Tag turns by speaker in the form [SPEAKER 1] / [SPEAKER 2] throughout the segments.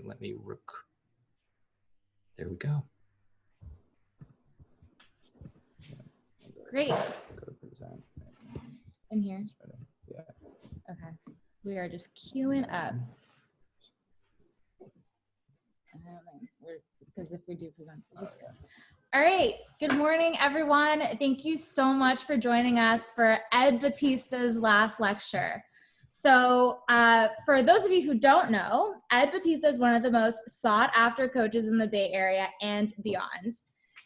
[SPEAKER 1] let me there we go.
[SPEAKER 2] Great.
[SPEAKER 1] Go to present.
[SPEAKER 2] In here?
[SPEAKER 1] Yeah.
[SPEAKER 2] Okay. We are just queuing up. I don't think because if we do present, we'll just go. All right. Good morning, everyone. Thank you so much for joining us for Ed Batista's last lecture. So for those of you who don't know, Ed Batista is one of the most sought after coaches in the Bay Area and beyond.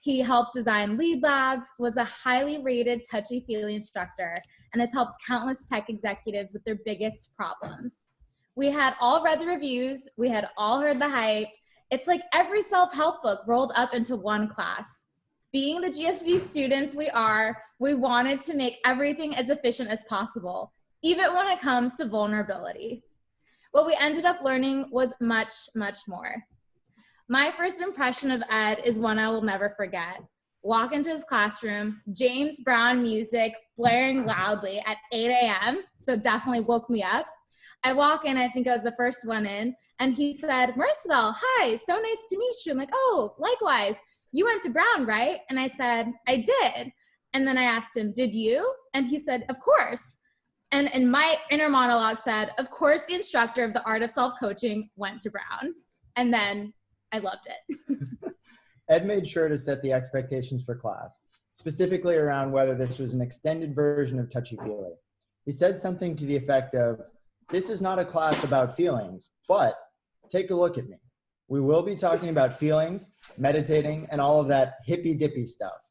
[SPEAKER 2] He helped design lead labs, was a highly rated touchy-feely instructor, and has helped countless tech executives with their biggest problems. We had all read the reviews. We had all heard the hype. It's like every self-help book rolled up into one class. Being the GSV students we are, we wanted to make everything as efficient as possible, even when it comes to vulnerability. What we ended up learning was much, much more. My first impression of Ed is one I will never forget. Walk into his classroom, James Brown music blaring loudly at 8 a.m., so definitely woke me up. I walk in, I think I was the first one in, and he said, "Marcel, hi, so nice to meet you." I'm like, "Oh, likewise. You went to Brown, right?" And I said, "I did." And then I asked him, "Did you?" And he said, "Of course." And my inner monologue said, "Of course the instructor of the art of self-coaching went to Brown." And then I loved it.
[SPEAKER 3] Ed made sure to set the expectations for class, specifically around whether this was an extended version of touchy-feely. He said something to the effect of, "This is not a class about feelings, but take a look at me. We will be talking about feelings, meditating, and all of that hippy-dippy stuff."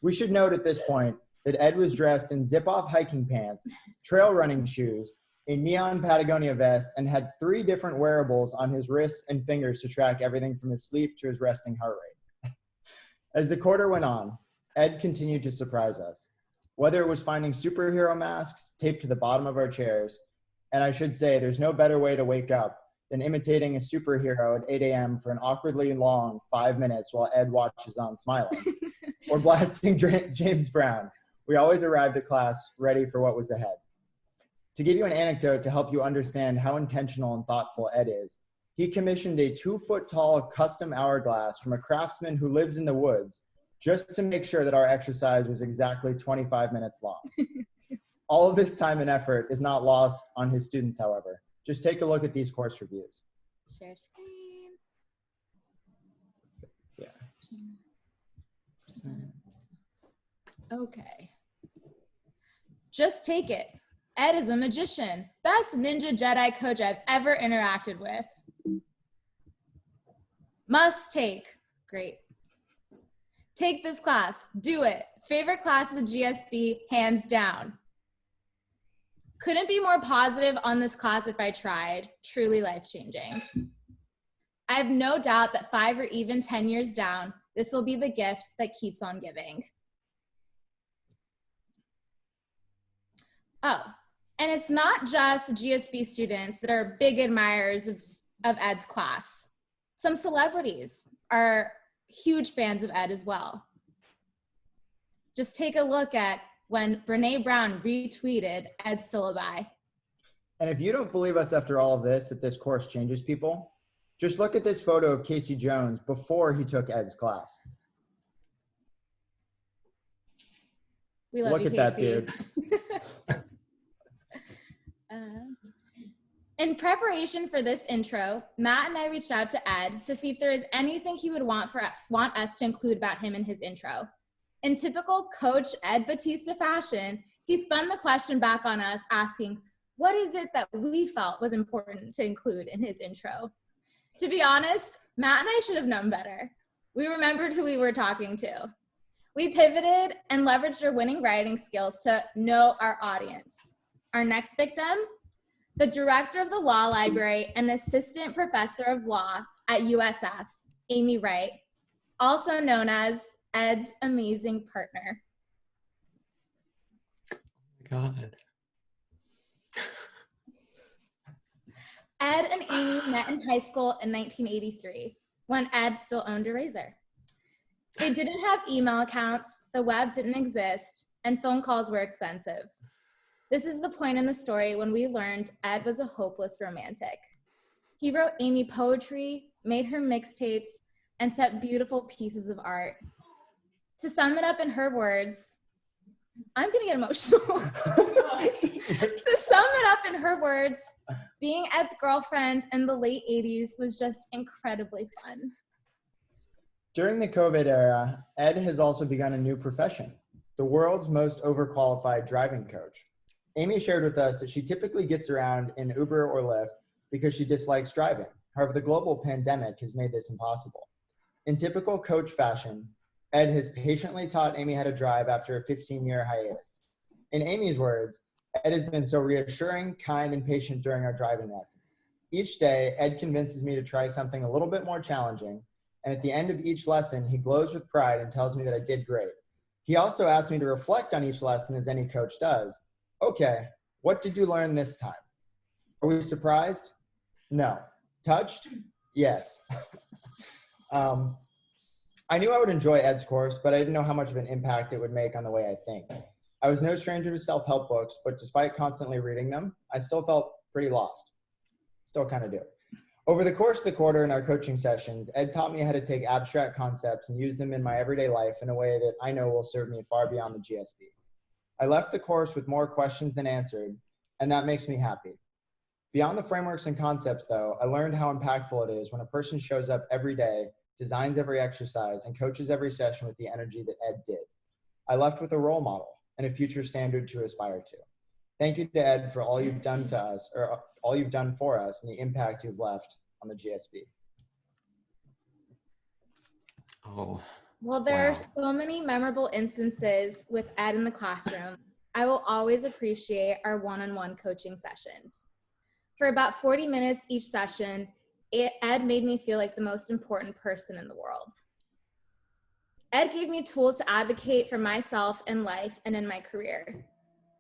[SPEAKER 3] We should note at this point that Ed was dressed in zip-off hiking pants, trail running shoes, a neon Patagonia vest, and had 3 different wearables on his wrists and fingers to track everything from his sleep to his resting heart rate. As the quarter went on, Ed continued to surprise us, whether it was finding superhero masks taped to the bottom of our chairs, and I should say there's no better way to wake up than imitating a superhero at 8 a.m. for an awkwardly long 5 minutes while Ed watches on smiling, or blasting James Brown. We always arrived at class ready for what was ahead. To give you an anecdote to help you understand how intentional and thoughtful Ed is, he commissioned a 2-foot-tall custom hourglass from a craftsman who lives in the woods just to make sure that our exercise was exactly 25 minutes long. All of this time and effort is not lost on his students, however. Just take a look at these course reviews.
[SPEAKER 2] Share screen.
[SPEAKER 3] Yeah.
[SPEAKER 2] Okay. Just take it. Ed is a magician. Best ninja Jedi coach I've ever interacted with. Must take. Great. Take this class. Do it. Favorite class of the GSB, hands down. Couldn't be more positive on this class if I tried. Truly life-changing. I have no doubt that 5 or even 10 years down, this will be the gift that keeps on giving. Oh, and it's not just GSB students that are big admirers of Ed's class. Some celebrities are huge fans of Ed as well. Just take a look at when Brene Brown retweeted Ed's syllabi.
[SPEAKER 3] And if you don't believe us after all of this, that this course changes people, just look at this photo of Casey Jones before he took Ed's class.
[SPEAKER 2] We love you, Casey.
[SPEAKER 3] Look at that beard.
[SPEAKER 2] In preparation for this intro, Matt and I reached out to Ed to see if there is anything he would want us to include about him in his intro. In typical Coach Ed Batista fashion, he spun the question back on us, asking, what is it that we felt was important to include in his intro? To be honest, Matt and I should have known better. We remembered who we were talking to. We pivoted and leveraged our winning writing skills to know our audience. Our next victim, the director of the law library and assistant professor of law at USF, Amy Wright, also known as Ed's amazing partner.
[SPEAKER 1] Oh my God.
[SPEAKER 2] Ed and Amy met in high school in 1983 when Ed still owned a razor. They didn't have email accounts, the web didn't exist, and phone calls were expensive. This is the point in the story when we learned Ed was a hopeless romantic. He wrote Amy poetry, made her mixtapes, and set beautiful pieces of art. To sum it up in her words, I'm gonna get emotional. To sum it up in her words, being Ed's girlfriend in the late 80s was just incredibly fun.
[SPEAKER 3] During the COVID era, Ed has also begun a new profession, the world's most overqualified driving coach. Amy shared with us that she typically gets around in Uber or Lyft because she dislikes driving. However, the global pandemic has made this impossible. In typical coach fashion, Ed has patiently taught Amy how to drive after a 15-year hiatus. In Amy's words, Ed has been so reassuring, kind, and patient during our driving lessons. Each day, Ed convinces me to try something a little bit more challenging, and at the end of each lesson, he glows with pride and tells me that I did great. He also asked me to reflect on each lesson as any coach does. Okay, what did you learn this time? Are we surprised? No. Touched? Yes. I knew I would enjoy Ed's course, but I didn't know how much of an impact it would make on the way I think. I was no stranger to self-help books, but despite constantly reading them, I still felt pretty lost. Still kind of do. Over the course of the quarter in our coaching sessions, Ed taught me how to take abstract concepts and use them in my everyday life in a way that I know will serve me far beyond the GSB. I left the course with more questions than answered, and that makes me happy. Beyond the frameworks and concepts, though, I learned how impactful it is when a person shows up every day, designs every exercise, and coaches every session with the energy that Ed did. I left with a role model and a future standard to aspire to. Thank you to Ed for all you've done to us, or all you've done for us, and the impact you've left on the GSB.
[SPEAKER 1] Oh,
[SPEAKER 2] Well, there
[SPEAKER 1] wow.
[SPEAKER 2] are so many memorable instances with Ed in the classroom. I will always appreciate our one-on-one coaching sessions. For about 40 minutes each session, Ed made me feel like the most important person in the world. Ed gave me tools to advocate for myself in life and in my career.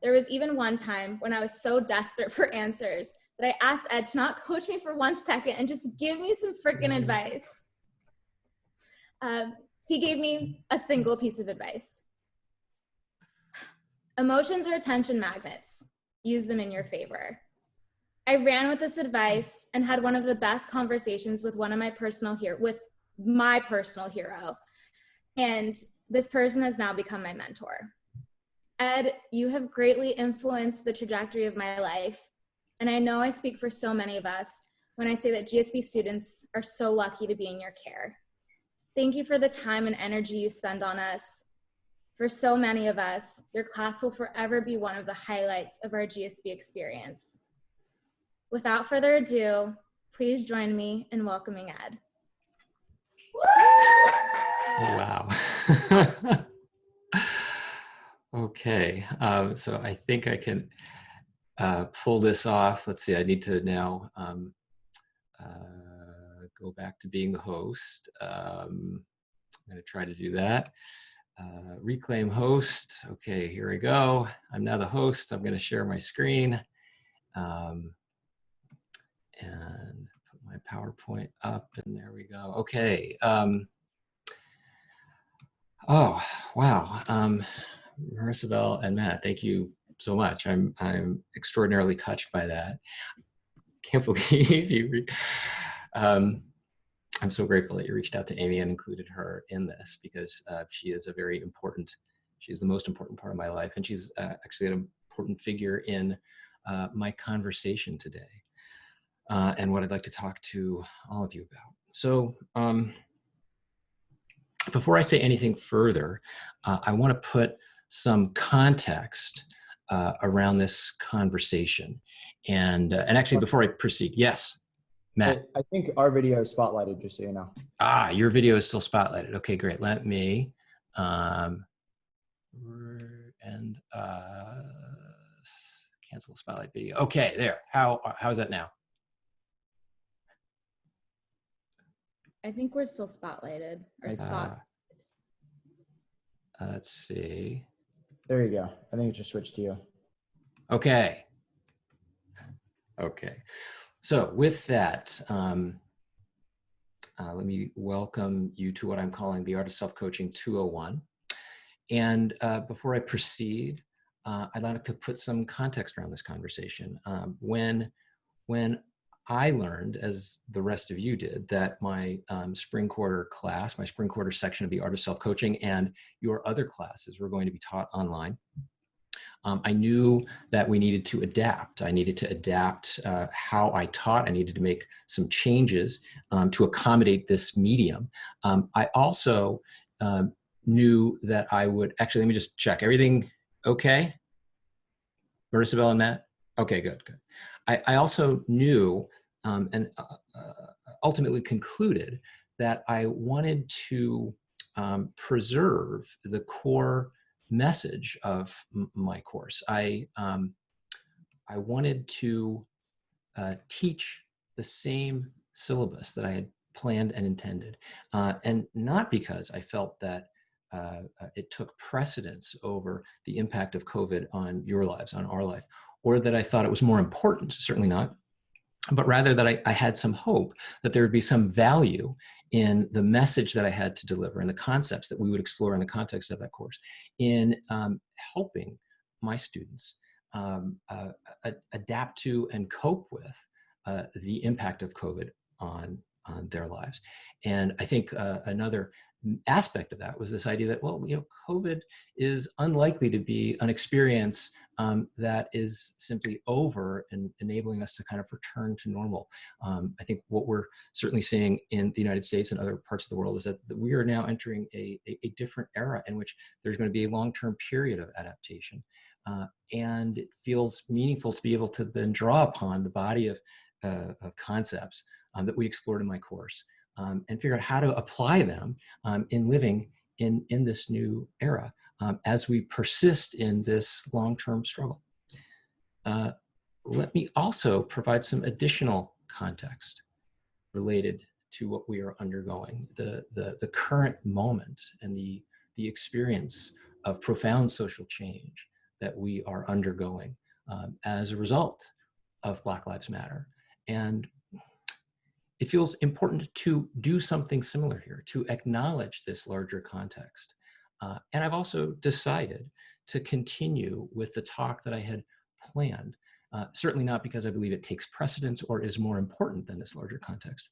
[SPEAKER 2] There was even one time when I was so desperate for answers that I asked Ed to not coach me for 1 second and just give me some freaking advice. He gave me a single piece of advice. Emotions are attention magnets. Use them in your favor. I ran with this advice and had one of the best conversations with my personal hero. And this person has now become my mentor. Ed, you have greatly influenced the trajectory of my life. And I know I speak for so many of us when I say that GSB students are so lucky to be in your care. Thank you for the time and energy you spend on us. For so many of us, your class will forever be one of the highlights of our GSB experience. Without further ado, please join me in welcoming Ed.
[SPEAKER 1] Wow. Okay, so I think I can pull this off. Let's see, I need to now go back to being the host. I'm going to try to do that. Reclaim host. Okay, here we go. I'm now the host. I'm going to share my screen and put my PowerPoint up, and there we go. Okay. Oh, wow. Marisabel and Matt, thank you so much. I'm extraordinarily touched by that. Can't believe you. I'm so grateful that you reached out to Amy and included her in this, because she is she's the most important part of my life, and she's actually an important figure in my conversation today, and what I'd like to talk to all of you about. So before I say anything further, I want to put some context around this conversation. And actually, before I proceed, yes, Matt.
[SPEAKER 3] I think our video is spotlighted, just so you know.
[SPEAKER 1] Ah, your video is still spotlighted. Okay, great. Let me cancel spotlight video. Okay, there. How's that now?
[SPEAKER 2] I think we're still spotlighted or spot.
[SPEAKER 1] Let's see.
[SPEAKER 3] There you go. I think it just switched to you.
[SPEAKER 1] Okay. Okay. So with that, let me welcome you to what I'm calling the Art of Self-Coaching 201. And before I proceed, I'd like to put some context around this conversation. When I learned, as the rest of you did, that my spring quarter class, my spring quarter section of the Art of Self-Coaching, and your other classes were going to be taught online. I knew that we needed to adapt. I needed to adapt how I taught. I needed to make some changes to accommodate this medium. I also knew that I would, actually, let me just check. Everything okay? Marisabel and Matt? Okay, good, good. I also knew and ultimately concluded that I wanted to preserve the core message of my course. I wanted to teach the same syllabus that I had planned and intended, and not because I felt that it took precedence over the impact of COVID on your lives, on our life, or that I thought it was more important, certainly not, but rather that I had some hope that there would be some value in the message that I had to deliver and the concepts that we would explore in the context of that course in helping my students adapt to and cope with the impact of COVID on their lives. And I think another aspect of that was this idea that, well, you know, COVID is unlikely to be an experience that is simply over and enabling us to kind of return to normal. I think what we're certainly seeing in the United States and other parts of the world is that we are now entering a different era in which there's going to be a long-term period of adaptation. And it feels meaningful to be able to then draw upon the body of concepts that we explored in my course and figure out how to apply them in living in this new era as we persist in this long-term struggle. Let me also provide some additional context related to what we are undergoing, the current moment and the experience of profound social change that we are undergoing as a result of Black Lives Matter. And it feels important to do something similar here, to acknowledge this larger context. And I've also decided to continue with the talk that I had planned, certainly not because I believe it takes precedence or is more important than this larger context,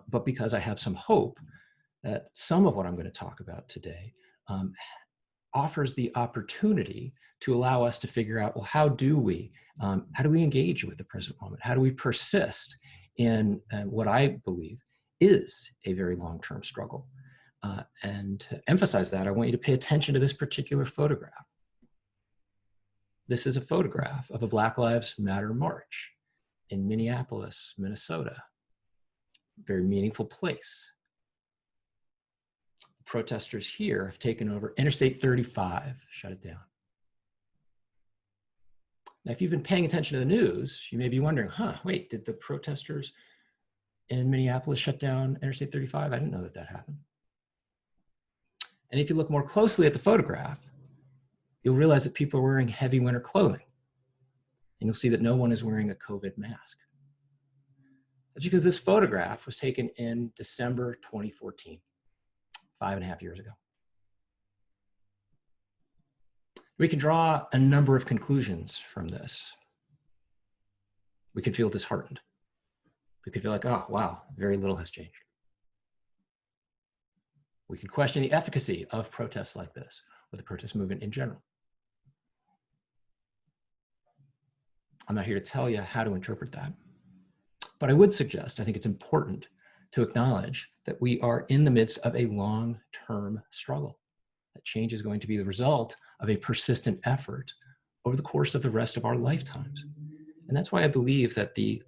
[SPEAKER 1] but because I have some hope that some of what I'm going to talk about today offers the opportunity to allow us to figure out, well, how do we engage with the present moment? How do we persist in what I believe is a very long-term struggle? And to emphasize that, I want you to pay attention to this particular photograph. This is a photograph of a Black Lives Matter march in Minneapolis, Minnesota. Very meaningful place. The protesters here have taken over Interstate 35, shut it down. Now, if you've been paying attention to the news, you may be wondering, wait, did the protesters in Minneapolis shut down Interstate 35? I didn't know that that happened. And if you look more closely at the photograph, you'll realize that people are wearing heavy winter clothing. And you'll see that no one is wearing a COVID mask. That's because this photograph was taken in December 2014, 5.5 years ago. We can draw a number of conclusions from this. We can feel disheartened. We could feel like, oh, wow, very little has changed. We can question the efficacy of protests like this, or the protest movement in general. I'm not here to tell you how to interpret that, but I would suggest, I think it's important to acknowledge that we are in the midst of a long-term struggle. That change is going to be the result of a persistent effort over the course of the rest of our lifetimes. And that's why I believe that the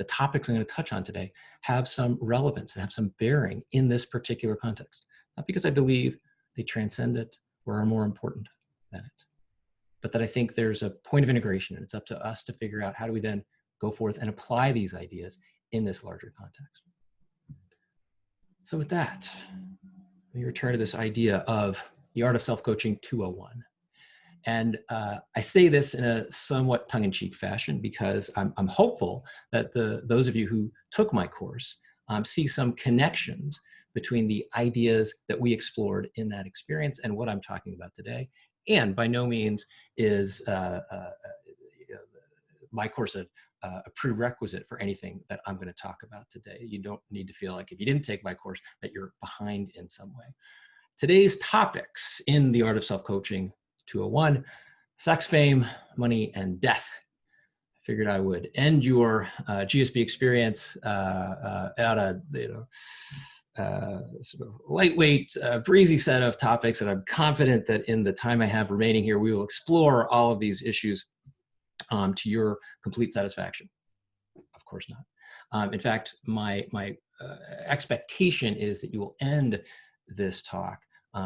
[SPEAKER 1] topics I'm going to touch on today have some relevance and have some bearing in this particular context. Not because I believe they transcend it or are more important than it, but that I think there's a point of integration, and it's up to us to figure out how do we then go forth and apply these ideas in this larger context. So with that, let me return to this idea of the Art of Self-Coaching 201. And I say this in a somewhat tongue-in-cheek fashion because I'm hopeful that those of you who took my course see some connections between the ideas that we explored in that experience and what I'm talking about today. And by no means is my course a a prerequisite for anything that I'm going to talk about today. You don't need to feel like if you didn't take my course that you're behind in some way. Today's topics in The Art of Self-Coaching 201, sex, fame, money, and death. I figured I would end your GSB experience out of, sort of lightweight, breezy set of topics, and I'm confident that in the time I have remaining here, we will explore all of these issues to your complete satisfaction. Of course not. In fact, my expectation is that you will end this talk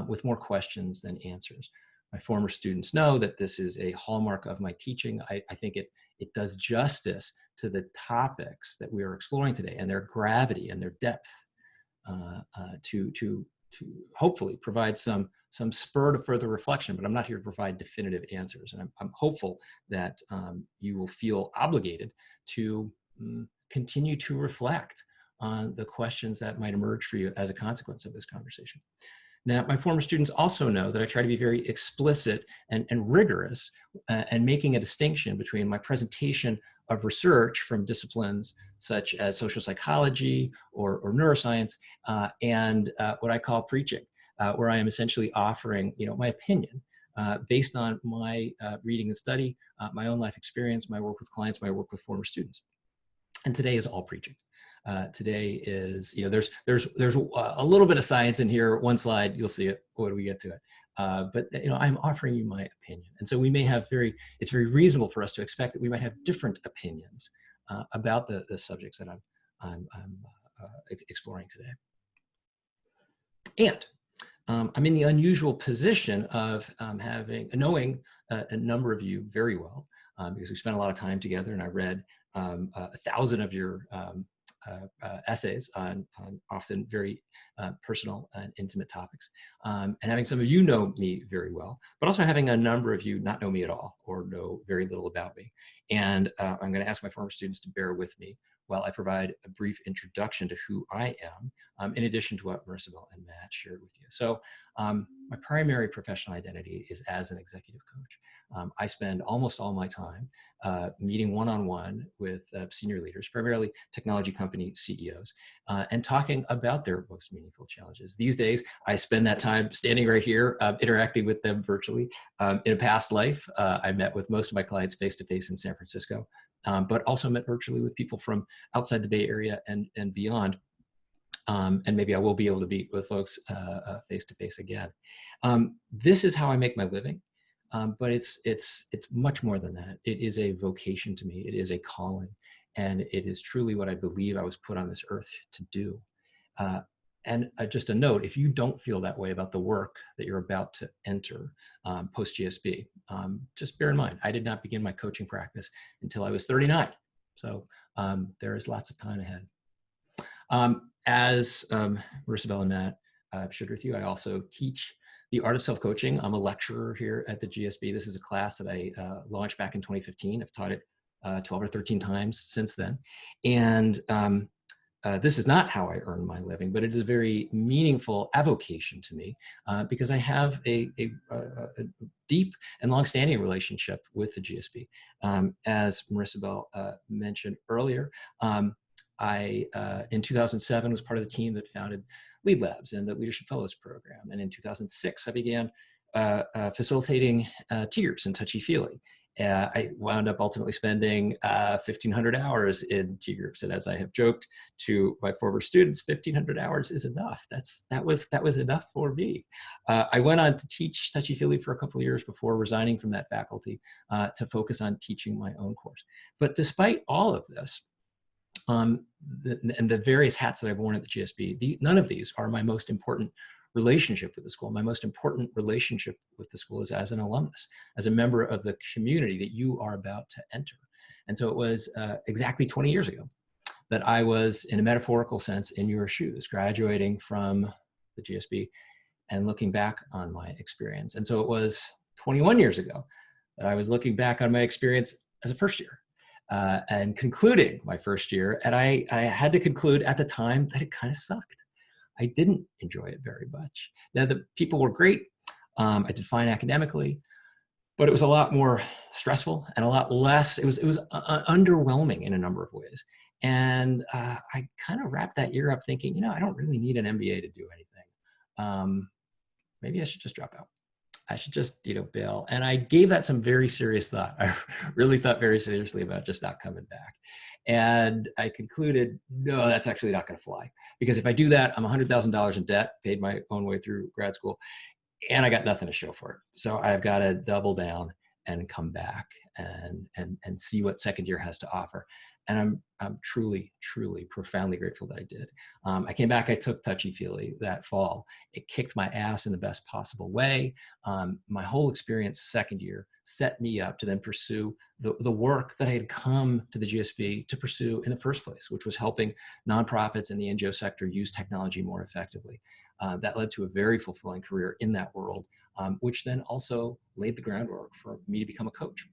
[SPEAKER 1] with more questions than answers. My former students know that this is a hallmark of my teaching. I think it does justice to the topics that we are exploring today and their gravity and their depth to hopefully provide some spur to further reflection, but I'm not here to provide definitive answers. And I'm hopeful that you will feel obligated to continue to reflect on the questions that might emerge for you as a consequence of this conversation. Now, my former students also know that I try to be very explicit and rigorous and making a distinction between my presentation of research from disciplines such as social psychology or neuroscience and what I call preaching, where I am essentially offering, my opinion based on my reading and study, my own life experience, my work with clients, my work with former students. And today is all preaching. Today is, there's a little bit of science in here. One slide, you'll see it when we get to it. But I'm offering you my opinion. And so we may have it's very reasonable for us to expect that we might have different opinions about the subjects that I'm exploring today. And I'm in the unusual position of knowing a number of you very well because we spent a lot of time together, and I read 1,000 of your essays on often very personal and intimate topics. And having some of you know me very well, but also having a number of you not know me at all or know very little about me. And I'm going to ask my former students to bear with me while I provide a brief introduction to who I am, in addition to what Marissa and Matt shared with you. So my primary professional identity is as an executive coach. I spend almost all my time meeting one-on-one with senior leaders, primarily technology company CEOs, and talking about their most meaningful challenges. These days, I spend that time standing right here, interacting with them virtually. In a past life, I met with most of my clients face-to-face in San Francisco, but also met virtually with people from outside the Bay Area and beyond. And maybe I will be able to meet with folks face-to-face again. This is how I make my living. But it's much more than that. It is a vocation to me. It is a calling, and it is truly what I believe I was put on this earth to do. And just a note, if you don't feel that way about the work that you're about to enter post-GSB, just bear in mind, I did not begin my coaching practice until I was 39. So there is lots of time ahead. As Marissa and Matt shared with you, I also teach The Art of Self-Coaching. I'm a lecturer here at the GSB. This is a class that I launched back in 2015. I've taught it 12 or 13 times since then. And this is not how I earn my living, but it is a very meaningful avocation to me because I have a deep and longstanding relationship with the GSB. As Marissa mentioned earlier, I, in 2007, was part of the team that founded Lead Labs and the Leadership Fellows Program. And in 2006, I began facilitating tea groups and touchy-feely. I wound up ultimately spending 1,500 hours in tea groups. And as I have joked to my former students, 1,500 hours is enough. That was enough for me. I went on to teach touchy-feely for a couple of years before resigning from that faculty to focus on teaching my own course. But despite all of this, and the various hats that I've worn at the GSB, none of these are my most important relationship with the school. My most important relationship with the school is as an alumnus, as a member of the community that you are about to enter. And so it was exactly 20 years ago that I was, in a metaphorical sense, in your shoes, graduating from the GSB and looking back on my experience. And so it was 21 years ago that I was looking back on my experience as a first year. And concluding my first year, and I had to conclude at the time that it kind of sucked. I didn't enjoy it very much. Now, the people were great. I did fine academically, but it was a lot more stressful and a lot less. It was underwhelming in a number of ways. And I kind of wrapped that year up thinking, you know, I don't really need an MBA to do anything. Maybe I should just drop out. I should just, you know, bail. And I gave that some very serious thought. I really thought very seriously about just not coming back. And I concluded, no, that's actually not going to fly. Because if I do that, I'm $100,000 in debt, paid my own way through grad school, and I got nothing to show for it. So I've got to double down and come back and see what second year has to offer. And I'm truly, truly profoundly grateful that I did. I came back, I took touchy-feely that fall. It kicked my ass in the best possible way. My whole experience second year set me up to then pursue the work that I had come to the GSB to pursue in the first place, which was helping nonprofits in the NGO sector use technology more effectively. That led to a very fulfilling career in that world, which then also laid the groundwork for me to become a coach.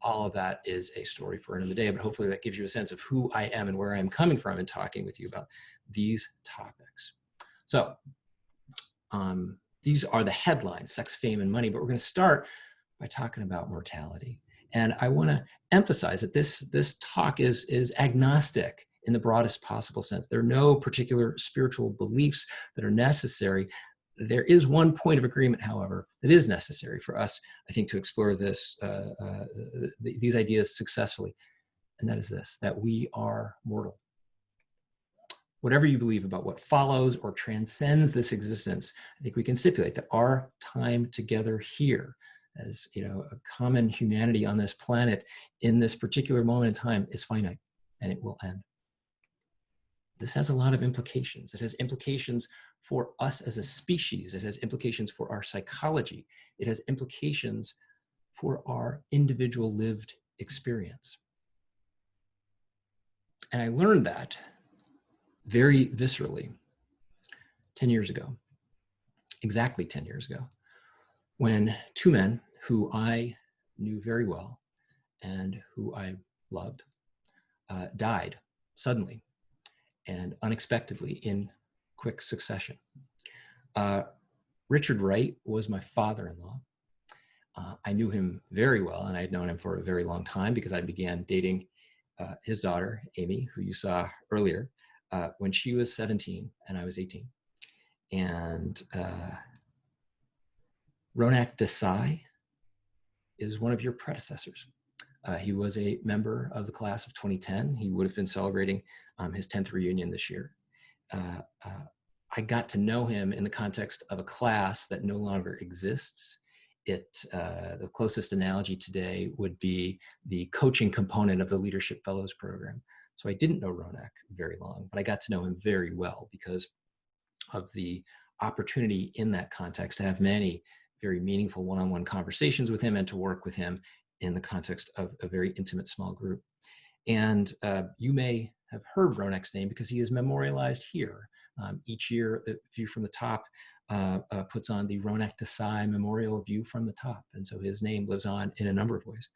[SPEAKER 1] All of that is a story for another day, but hopefully that gives you a sense of who I am and where I'm coming from in talking with you about these topics. So these are the headlines, sex, fame, and money, but we're going to start by talking about mortality. And I want to emphasize that this talk is agnostic in the broadest possible sense. There are no particular spiritual beliefs that are necessary. There is one point of agreement, however, that is necessary for us, I think, to explore these ideas successfully. And that is this, that we are mortal. Whatever you believe about what follows or transcends this existence, I think we can stipulate that our time together here as, you know, a common humanity on this planet in this particular moment in time is finite, and it will end. This has a lot of implications. It has implications for us as a species. It has implications for our psychology. It has implications for our individual lived experience. And I learned that very viscerally 10 years ago, exactly 10 years ago, when two men who I knew very well and who I loved died suddenly and unexpectedly in quick succession. Richard Wright was my father-in-law. I knew him very well, and I had known him for a very long time because I began dating his daughter, Amy, who you saw earlier, when she was 17 and I was 18. And Roanak Desai is one of your predecessors. He was a member of the class of 2010. He would have been celebrating his 10th reunion this year. I got to know him in the context of a class that no longer exists. The closest analogy today would be the coaching component of the Leadership Fellows program. So I didn't know Roanak very long, but I got to know him very well because of the opportunity in that context to have many very meaningful one-on-one conversations with him and to work with him in the context of a very intimate small group. And you may have heard Roanak's name because he is memorialized here. Each year, the View from the Top puts on the Roanak Desai Memorial View from the Top. And so his name lives on in a number of ways.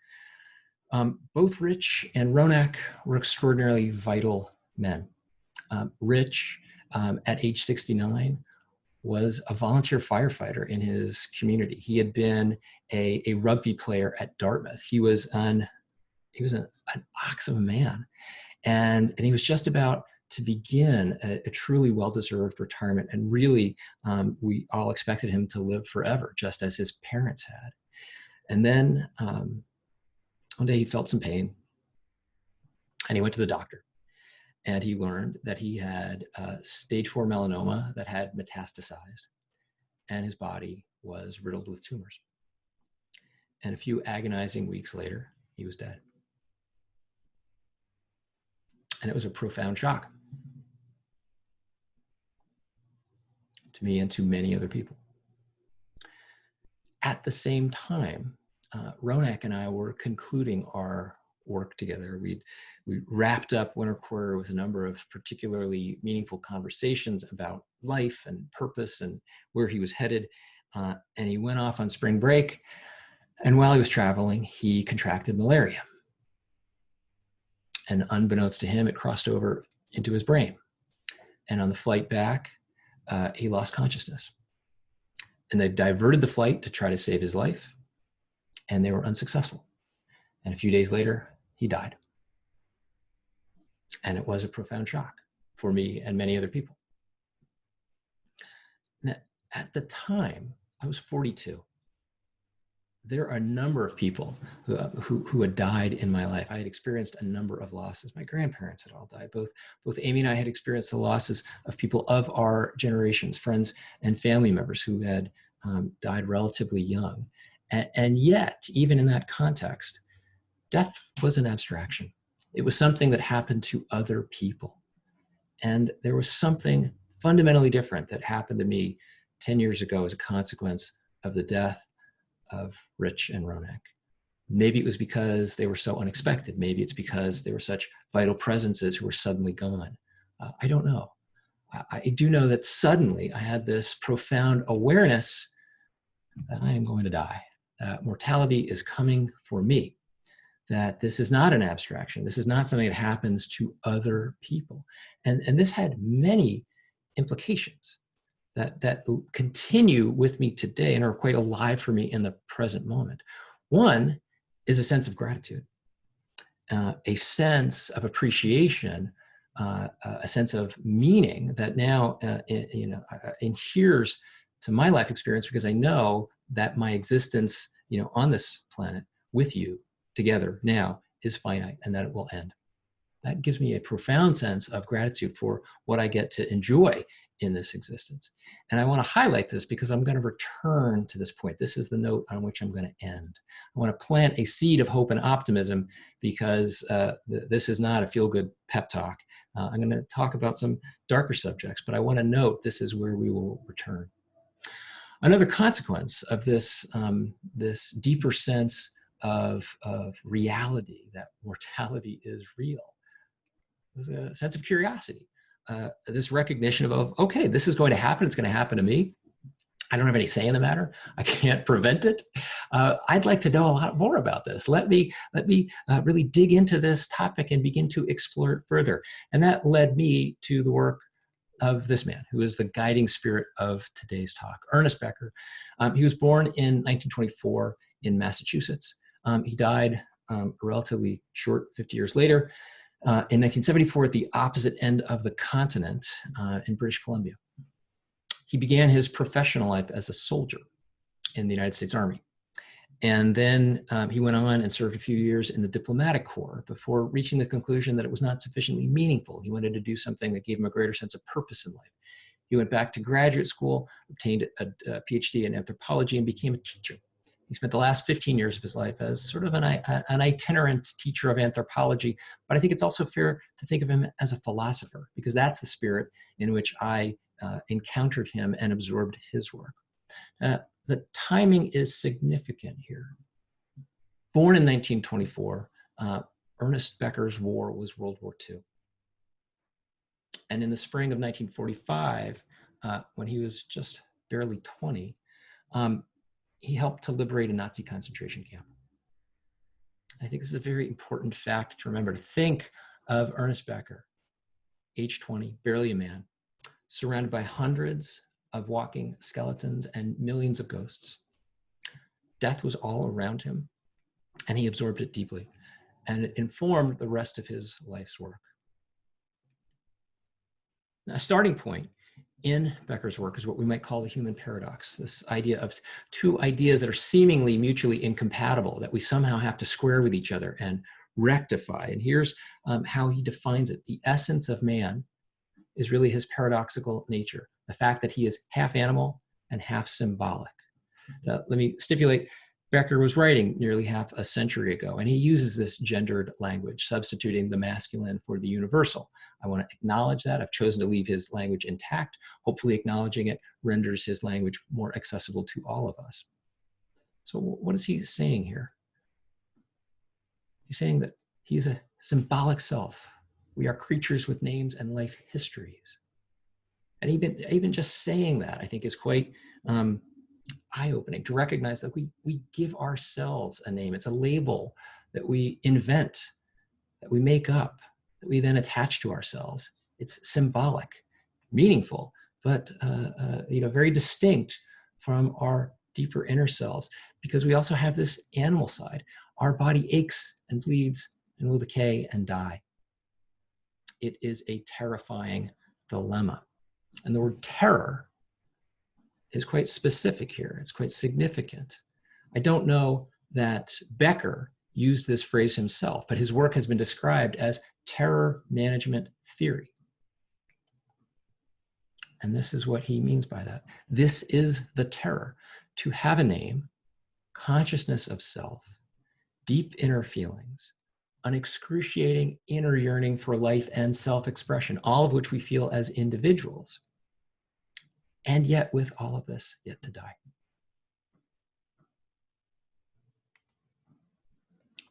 [SPEAKER 1] Both Rich and Roanak were extraordinarily vital men. Rich, at age 69, was a volunteer firefighter in his community. He had been a rugby player at Dartmouth. He was an ox of a man. And he was just about to begin a truly well-deserved retirement. And really, we all expected him to live forever, just as his parents had. And then one day he felt some pain and he went to the doctor. And he learned that he had stage 4 melanoma that had metastasized, and his body was riddled with tumors. And a few agonizing weeks later, he was dead. And it was a profound shock to me and to many other people. At the same time, Roanak and I were concluding our work together. We wrapped up winter quarter with a number of particularly meaningful conversations about life and purpose and where he was headed. And he went off on spring break. And while he was traveling, he contracted malaria. And unbeknownst to him, it crossed over into his brain. And on the flight back, he lost consciousness. And they diverted the flight to try to save his life. and they were unsuccessful. And a few days later, he died. And it was a profound shock for me and many other people. Now, at the time, I was 42. There are a number of people who had died in my life. I had experienced a number of losses. My grandparents had all died. Both Amy and I had experienced the losses of people of our generations, friends and family members who had died relatively young. And yet, even in that context, death was an abstraction. It was something that happened to other people. And there was something fundamentally different that happened to me 10 years ago as a consequence of the death of Rich and Roanak. Maybe it was because they were so unexpected. Maybe it's because they were such vital presences who were suddenly gone. I don't know. I do know that suddenly I had this profound awareness that I am going to die. Mortality is coming for me. That this is not an abstraction. This is not something that happens to other people. And this had many implications that continue with me today and are quite alive for me in the present moment. One is a sense of gratitude, a sense of appreciation, a sense of meaning that now adheres to my life experience, because I know that my existence, on this planet with you together now is finite and that it will end. That gives me a profound sense of gratitude for what I get to enjoy in this existence. And I want to highlight this because I'm going to return to this point. This is the note on which I'm going to end. I want to plant a seed of hope and optimism because this is not a feel-good pep talk. I'm going to talk about some darker subjects, but I want to note this is where we will return. Another consequence of this, this deeper sense of reality, that mortality is real, was a sense of curiosity. This recognition of, okay, this is going to happen. It's going to happen to me. I don't have any say in the matter. I can't prevent it. I'd like to know a lot more about this. Let me really dig into this topic and begin to explore it further. And that led me to the work of this man, who is the guiding spirit of today's talk, Ernest Becker. He was born in 1924 in Massachusetts. He died relatively short, 50 years later, in 1974 at the opposite end of the continent in British Columbia. He began his professional life as a soldier in the United States Army. And then he went on and served a few years in the diplomatic corps before reaching the conclusion that it was not sufficiently meaningful. He wanted to do something that gave him a greater sense of purpose in life. He went back to graduate school, obtained a PhD in anthropology, and became a teacher. He spent the last 15 years of his life as sort of an itinerant teacher of anthropology, but I think it's also fair to think of him as a philosopher, because that's the spirit in which I encountered him and absorbed his work. The timing is significant here. Born in 1924, Ernest Becker's war was World War II. And in the spring of 1945, when he was just barely 20, he helped to liberate a Nazi concentration camp. I think this is a very important fact to remember, to think of Ernest Becker, age 20, barely a man, surrounded by hundreds of walking skeletons and millions of ghosts. Death was all around him, and he absorbed it deeply, and it informed the rest of his life's work. A starting point in Becker's work is what we might call the human paradox, this idea of two ideas that are seemingly mutually incompatible, that we somehow have to square with each other and rectify. And here's how he defines it. The essence of man is really his paradoxical nature, the fact that he is half animal and half symbolic. Now, let me stipulate, Becker was writing nearly half a century ago, and he uses this gendered language, substituting the masculine for the universal. I want to acknowledge that. I've chosen to leave his language intact. Hopefully acknowledging it renders his language more accessible to all of us. So what is he saying here? He's saying that he's a symbolic self. We are creatures with names and life histories. And even just saying that, I think, is quite eye-opening, to recognize that we give ourselves a name. It's a label that we invent, that we make up, that we then attach to ourselves. It's symbolic, meaningful, but very distinct from our deeper inner selves, because we also have this animal side. Our body aches and bleeds and will decay and die. It is a terrifying dilemma. And the word terror is quite specific here. It's quite significant. I don't know that Becker used this phrase himself, but his work has been described as terror management theory. And this is what he means by that. This is the terror: to have a name, consciousness of self, deep inner feelings, an excruciating inner yearning for life and self-expression, all of which we feel as individuals, and yet with all of this, yet to die.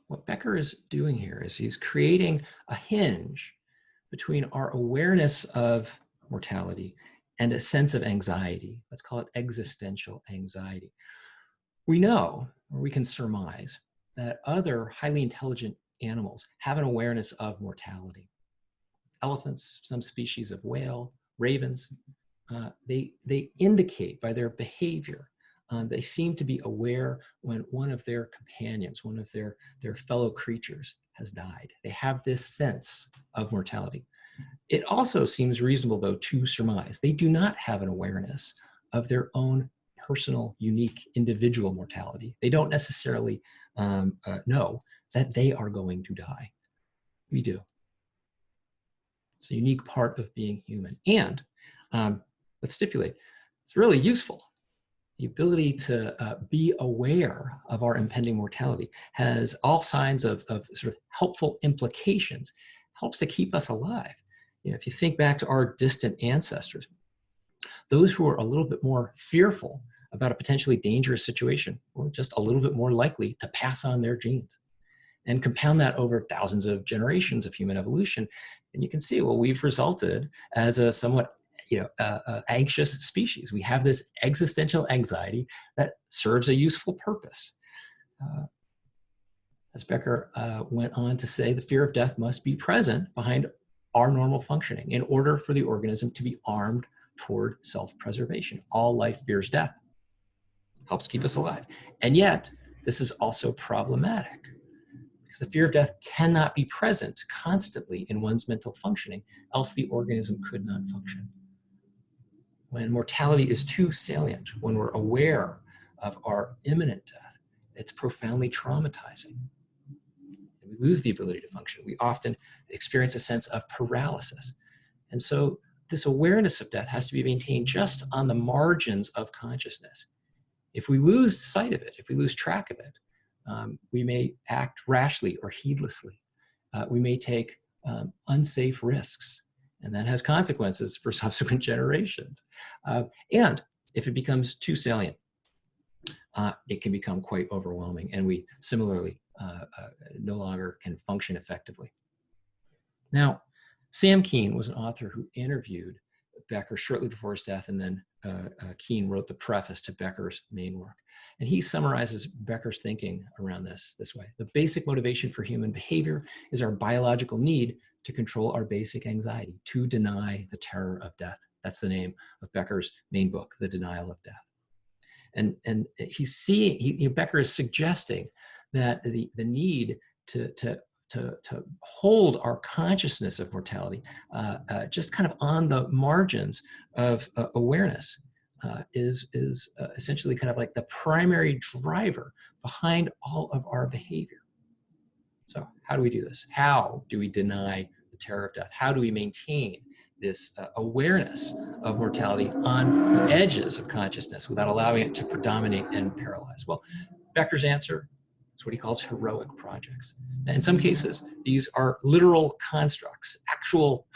[SPEAKER 1] What Becker is doing here is he's creating a hinge between our awareness of mortality and a sense of anxiety. Let's call it existential anxiety. We know, or we can surmise, that other highly intelligent animals have an awareness of mortality. Elephants, some species of whale, ravens, they indicate by their behavior, they seem to be aware when one of their companions, one of their fellow creatures has died. They have this sense of mortality. It also seems reasonable, though, to surmise they do not have an awareness of their own personal, unique, individual mortality. They don't necessarily know that they are going to die. We do. It's a unique part of being human. And let's stipulate, it's really useful. The ability to be aware of our impending mortality has all signs of sort of helpful implications, helps to keep us alive. You know, if you think back to our distant ancestors, those who are a little bit more fearful about a potentially dangerous situation were just a little bit more likely to pass on their genes. And compound that over thousands of generations of human evolution, and you can see, well, we've resulted as a somewhat anxious species. We have this existential anxiety that serves a useful purpose. As Becker went on to say, the fear of death must be present behind our normal functioning in order for the organism to be armed toward self-preservation. All life fears death. Helps keep us alive. And yet, this is also problematic, because the fear of death cannot be present constantly in one's mental functioning, else the organism could not function. When mortality is too salient, when we're aware of our imminent death, it's profoundly traumatizing. And we lose the ability to function. We often experience a sense of paralysis. And so this awareness of death has to be maintained just on the margins of consciousness. If we lose sight of it, if we lose track of it, we may act rashly or heedlessly. We may take unsafe risks, and that has consequences for subsequent generations. And if it becomes too salient, it can become quite overwhelming, and we similarly no longer can function effectively. Now, Sam Keen was an author who interviewed Becker shortly before his death, and then Keen wrote the preface to Becker's main work. And he summarizes Becker's thinking around this way. The basic motivation for human behavior is our biological need to control our basic anxiety, to deny the terror of death. That's the name of Becker's main book, The Denial of Death. And Becker is suggesting that the need to hold our consciousness of mortality just kind of on the margins of awareness is essentially kind of like the primary driver behind all of our behavior. So how do we do this? How do we deny the terror of death? How do we maintain this awareness of mortality on the edges of consciousness without allowing it to predominate and paralyze? Well, Becker's answer is what he calls heroic projects. Now, in some cases, these are literal constructs, actual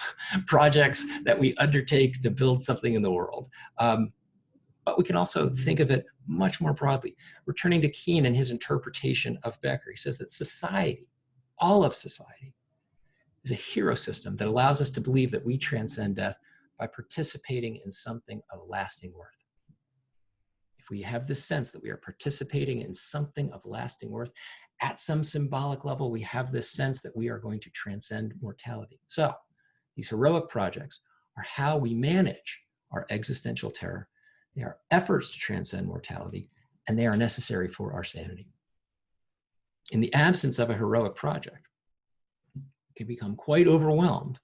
[SPEAKER 1] projects that we undertake to build something in the world. But we can also think of it much more broadly. Returning to Keen and his interpretation of Becker, he says that society, all of society, is a hero system that allows us to believe that we transcend death by participating in something of lasting worth. If we have this sense that we are participating in something of lasting worth, at some symbolic level, we have this sense that we are going to transcend mortality. So these heroic projects are how we manage our existential terror. They are efforts to transcend mortality, and they are necessary for our sanity. In the absence of a heroic project, we can become quite overwhelmed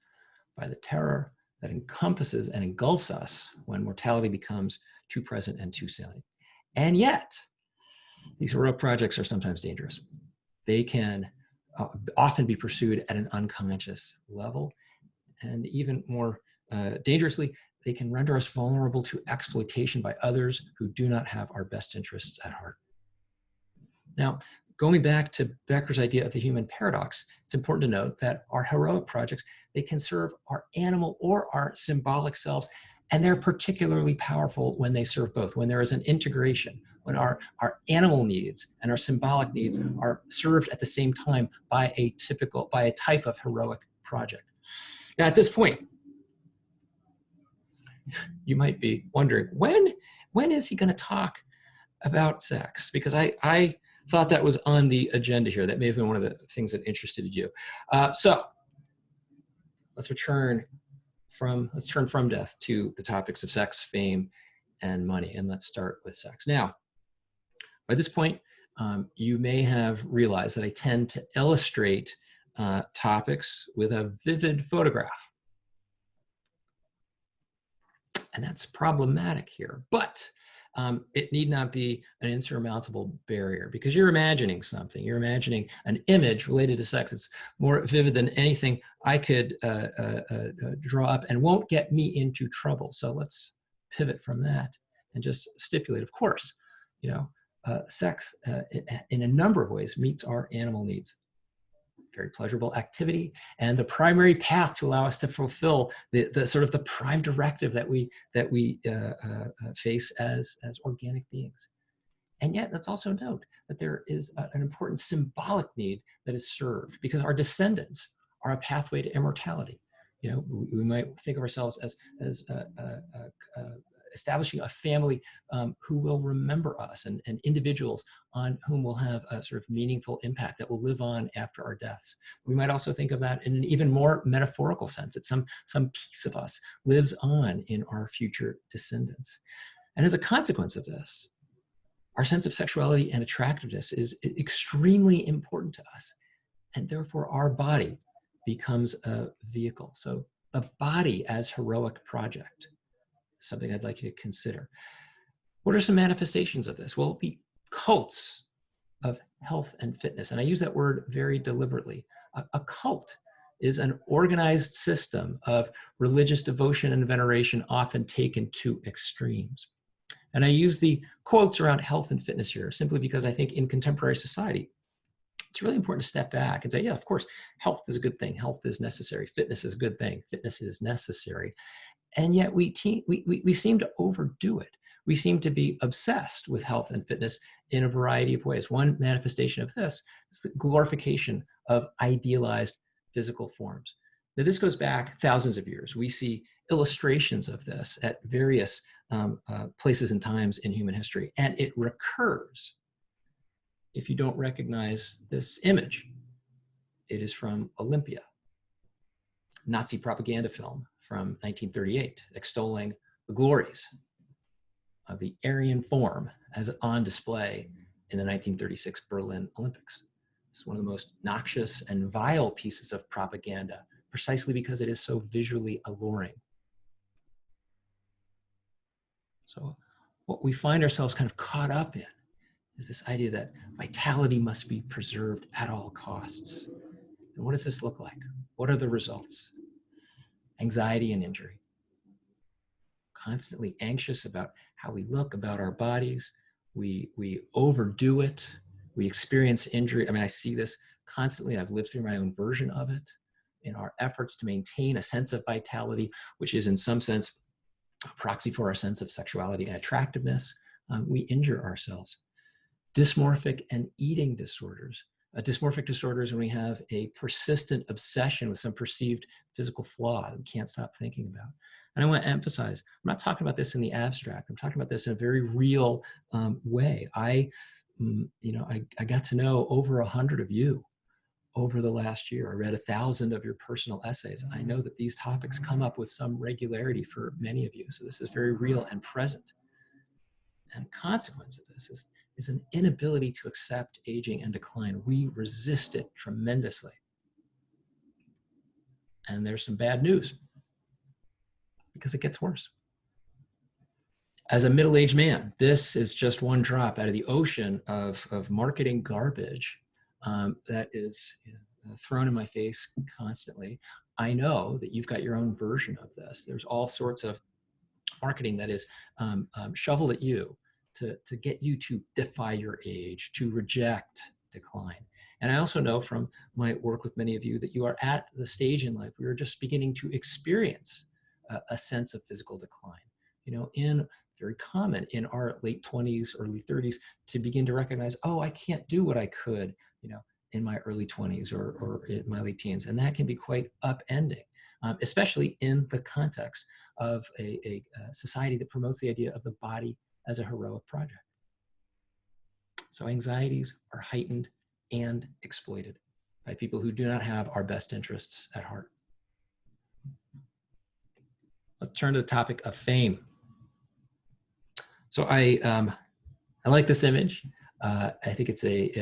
[SPEAKER 1] by the terror that encompasses and engulfs us when mortality becomes too present and too salient. And yet, these heroic projects are sometimes dangerous. They can often be pursued at an unconscious level, and even more dangerously, they can render us vulnerable to exploitation by others who do not have our best interests at heart. Now, going back to Becker's idea of the human paradox, it's important to note that our heroic projects, they can serve our animal or our symbolic selves, and they're particularly powerful when they serve both, when there is an integration, when our animal needs and our symbolic needs are served at the same time by a type of heroic project. Now, at this point, you might be wondering, when is he going to talk about sex? Because I thought that was on the agenda here. That may have been one of the things that interested you. So let's turn from death to the topics of sex, fame, and money. And let's start with sex. Now, by this point, you may have realized that I tend to illustrate topics with a vivid photograph. And that's problematic here, but it need not be an insurmountable barrier, because you're imagining something. You're imagining an image related to sex. It's more vivid than anything I could draw up, and won't get me into trouble. So let's pivot from that and just stipulate, of course, sex in a number of ways meets our animal needs. Very pleasurable activity, and the primary path to allow us to fulfill the sort of the prime directive that we face as organic beings. And yet, let's also note that there is an important symbolic need that is served, because our descendants are a pathway to immortality. We might think of ourselves as establishing a family who will remember us, and individuals on whom we'll have a sort of meaningful impact that will live on after our deaths. We might also think of that in an even more metaphorical sense, that some piece of us lives on in our future descendants. And as a consequence of this, our sense of sexuality and attractiveness is extremely important to us, and therefore our body becomes a vehicle. So the body as heroic project, something I'd like you to consider. What are some manifestations of this? Well, the cults of health and fitness, and I use that word very deliberately. A cult is an organized system of religious devotion and veneration, often taken to extremes. And I use the quotes around health and fitness here simply because I think in contemporary society, it's really important to step back and say, yeah, of course, health is a good thing. Health is necessary. Fitness is a good thing. Fitness is necessary. And yet we seem to overdo it. We seem to be obsessed with health and fitness in a variety of ways. One manifestation of this is the glorification of idealized physical forms. Now, this goes back thousands of years. We see illustrations of this at various places and times in human history, and it recurs if you don't recognize this image. It is from Olympia, Nazi propaganda film from 1938, extolling the glories of the Aryan form as on display in the 1936 Berlin Olympics. It's one of the most noxious and vile pieces of propaganda, precisely because it is so visually alluring. So what we find ourselves kind of caught up in is this idea that vitality must be preserved at all costs. And what does this look like? What are the results? Anxiety and injury. Constantly anxious about how we look, about our bodies. We overdo it. We experience injury. I mean, I see this constantly. I've lived through my own version of it. In our efforts to maintain a sense of vitality, which is in some sense a proxy for our sense of sexuality and attractiveness, we injure ourselves. Dysmorphic and eating disorders. Dysmorphic disorders when we have a persistent obsession with some perceived physical flaw that we can't stop thinking about. And I want to emphasize, I'm not talking about this in the abstract. I'm talking about this in a very real way. I got to know over 100 of you over the last year. I read 1,000 of your personal essays. I know that these topics come up with some regularity for many of you. So this is very real and present. And a consequence of this is an inability to accept aging and decline. We resist it tremendously. And there's some bad news, because it gets worse. As a middle-aged man, this is just one drop out of the ocean of marketing garbage that is thrown in my face constantly. I know that you've got your own version of this. There's all sorts of marketing that is shoveled at you to get you to defy your age, to reject decline. And I also know from my work with many of you that you are at the stage in life where you're just beginning to experience a sense of physical decline. Very common in our late 20s, early 30s, to begin to recognize, oh, I can't do what I could, in my early 20s or in my late teens. And that can be quite upending, especially in the context of a society that promotes the idea of the body as a heroic project. So anxieties are heightened and exploited by people who do not have our best interests at heart. Let's turn to the topic of fame. So I like this image. I think it's a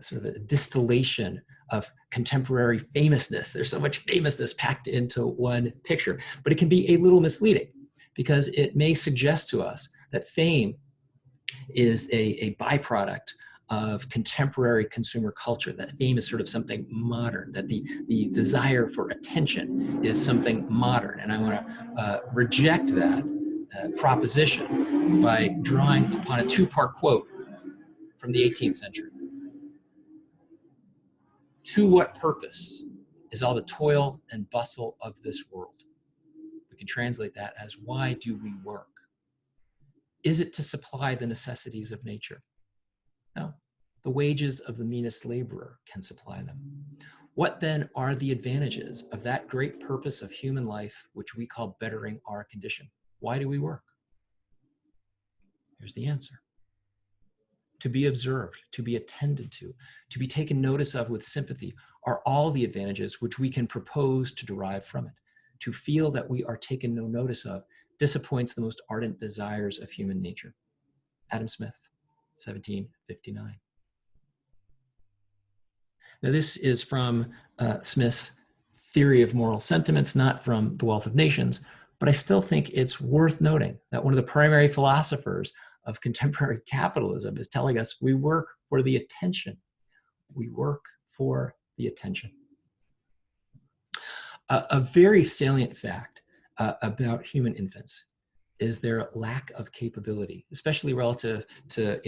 [SPEAKER 1] sort of a distillation of contemporary famousness. There's so much famousness packed into one picture, but it can be a little misleading because it may suggest to us that fame is a byproduct of contemporary consumer culture, that fame is sort of something modern, that the desire for attention is something modern. And I want to reject that proposition by drawing upon a two-part quote from the 18th century. To what purpose is all the toil and bustle of this world? We can translate that as, why do we work? Is it to supply the necessities of nature? No. The wages of the meanest laborer can supply them. What then are the advantages of that great purpose of human life, which we call bettering our condition? Why do we work? Here's the answer. To be observed, to be attended to be taken notice of with sympathy are all the advantages which we can propose to derive from it. To feel that we are taken no notice of disappoints the most ardent desires of human nature. Adam Smith, 1759. Now this is from Smith's theory of moral sentiments, not from The Wealth of Nations, but I still think it's worth noting that one of the primary philosophers of contemporary capitalism is telling us we work for the attention. We work for the attention. A very salient fact about human infants is their lack of capability, especially relative to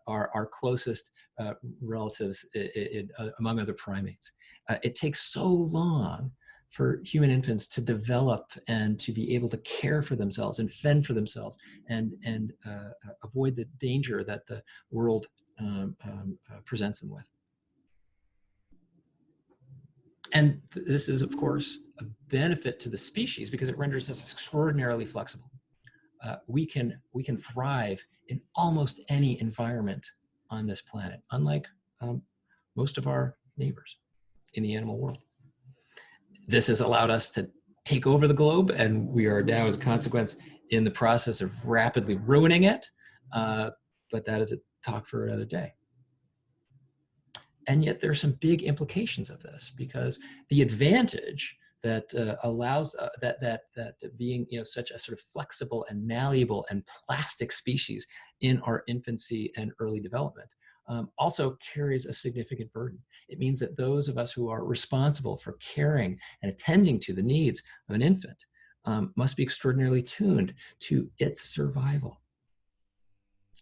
[SPEAKER 1] our closest relatives among other primates. It takes so long for human infants to develop and to be able to care for themselves and fend for themselves and avoid the danger that the world presents them with. And this is, of course, a benefit to the species because it renders us extraordinarily flexible. We can thrive in almost any environment on this planet, unlike most of our neighbors in the animal world. This has allowed us to take over the globe, and we are now, as a consequence, in the process of rapidly ruining it. But that is a talk for another day. And yet there are some big implications of this, because the advantage that allows that being such a sort of flexible and malleable and plastic species in our infancy and early development also carries a significant burden. It means that those of us who are responsible for caring and attending to the needs of an infant must be extraordinarily tuned to its survival.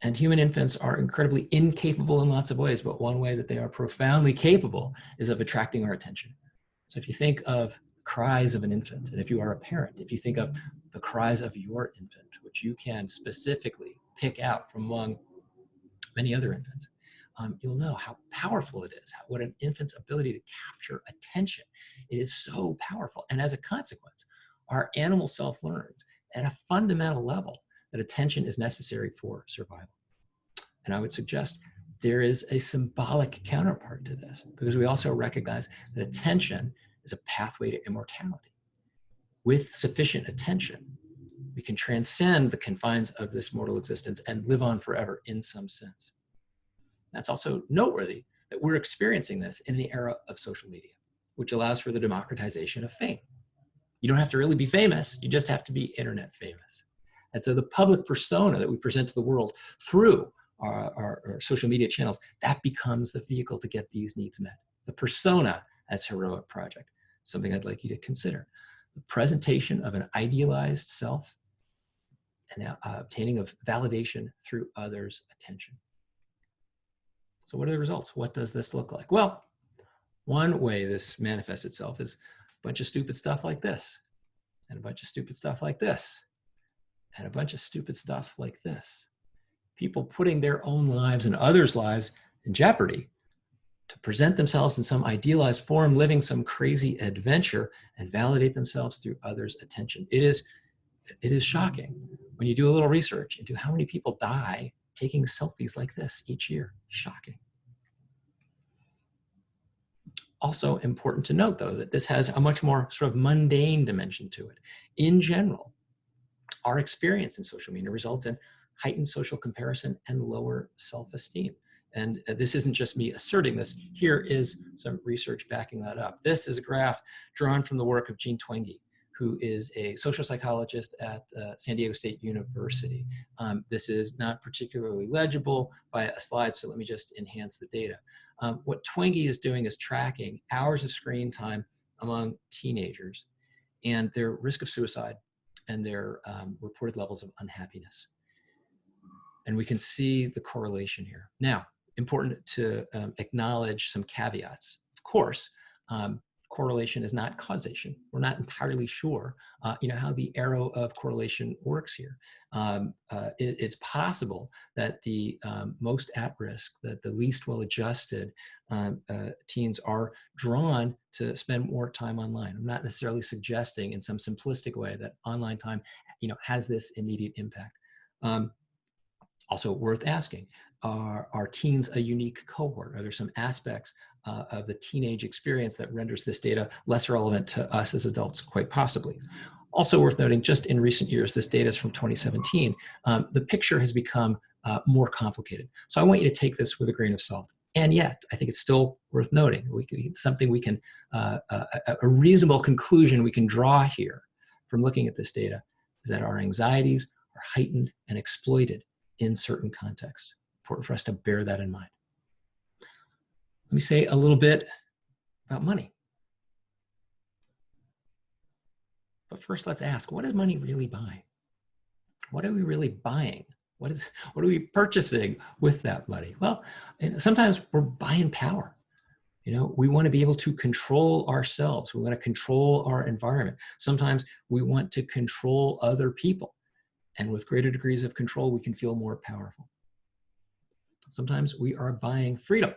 [SPEAKER 1] And human infants are incredibly incapable in lots of ways, but one way that they are profoundly capable is of attracting our attention. So if you think of cries of an infant, and if you are a parent, if you think of the cries of your infant, which you can specifically pick out from among many other infants, you'll know how powerful it is, what an infant's ability to capture attention. It is so powerful. And as a consequence, our animal self learns at a fundamental level that attention is necessary for survival. And I would suggest there is a symbolic counterpart to this, because we also recognize that attention is a pathway to immortality. With sufficient attention, We can transcend the confines of this mortal existence and live on forever in some sense. That's also noteworthy that we're experiencing this in the era of social media, which allows for the democratization of fame. You don't have to really be famous, you just have to be internet famous. And so the public persona that we present to the world through our social media channels, that becomes the vehicle to get these needs met. The persona as heroic project, something I'd like you to consider. The presentation of an idealized self and the obtaining of validation through others' attention. So what are the results? What does this look like? Well, one way this manifests itself is a bunch of stupid stuff like this, and a bunch of stupid stuff like this, and a bunch of stupid stuff like this. People putting their own lives and others' lives in jeopardy to present themselves in some idealized form, living some crazy adventure, and validate themselves through others' attention. It is shocking when you do a little research into how many people die taking selfies like this each year. Shocking. Also important to note, though, that this has a much more sort of mundane dimension to it. In general, our experience in social media results in heightened social comparison and lower self-esteem. And this isn't just me asserting this. Here is some research backing that up. This is a graph drawn from the work of Jean Twenge, who is a social psychologist at San Diego State University. This is not particularly legible by a slide, so let me just enhance the data. What Twenge is doing is tracking hours of screen time among teenagers and their risk of suicide and their reported levels of unhappiness. And we can see the correlation here. Now, important to acknowledge some caveats. Of course, correlation is not causation. We're not entirely sure, how the arrow of correlation works here. It's possible that the most at risk, that the least well-adjusted teens are drawn to spend more time online. I'm not necessarily suggesting in some simplistic way that online time, has this immediate impact. Also worth asking, are teens a unique cohort? Are there some aspects of the teenage experience that renders this data less relevant to us as adults? Quite possibly. Also worth noting, just in recent years, this data is from 2017, the picture has become more complicated. So I want you to take this with a grain of salt. And yet, I think it's still worth noting. Something we can, a reasonable conclusion we can draw here from looking at this data is that our anxieties are heightened and exploited in certain contexts. Important for us to bear that in mind. Let me say a little bit about money. But first, let's ask, what does money really buy? What are we really buying? What are we purchasing with that money? Well, sometimes we're buying power. We want to be able to control ourselves. We want to control our environment. Sometimes we want to control other people. And with greater degrees of control, we can feel more powerful. Sometimes we are buying freedom.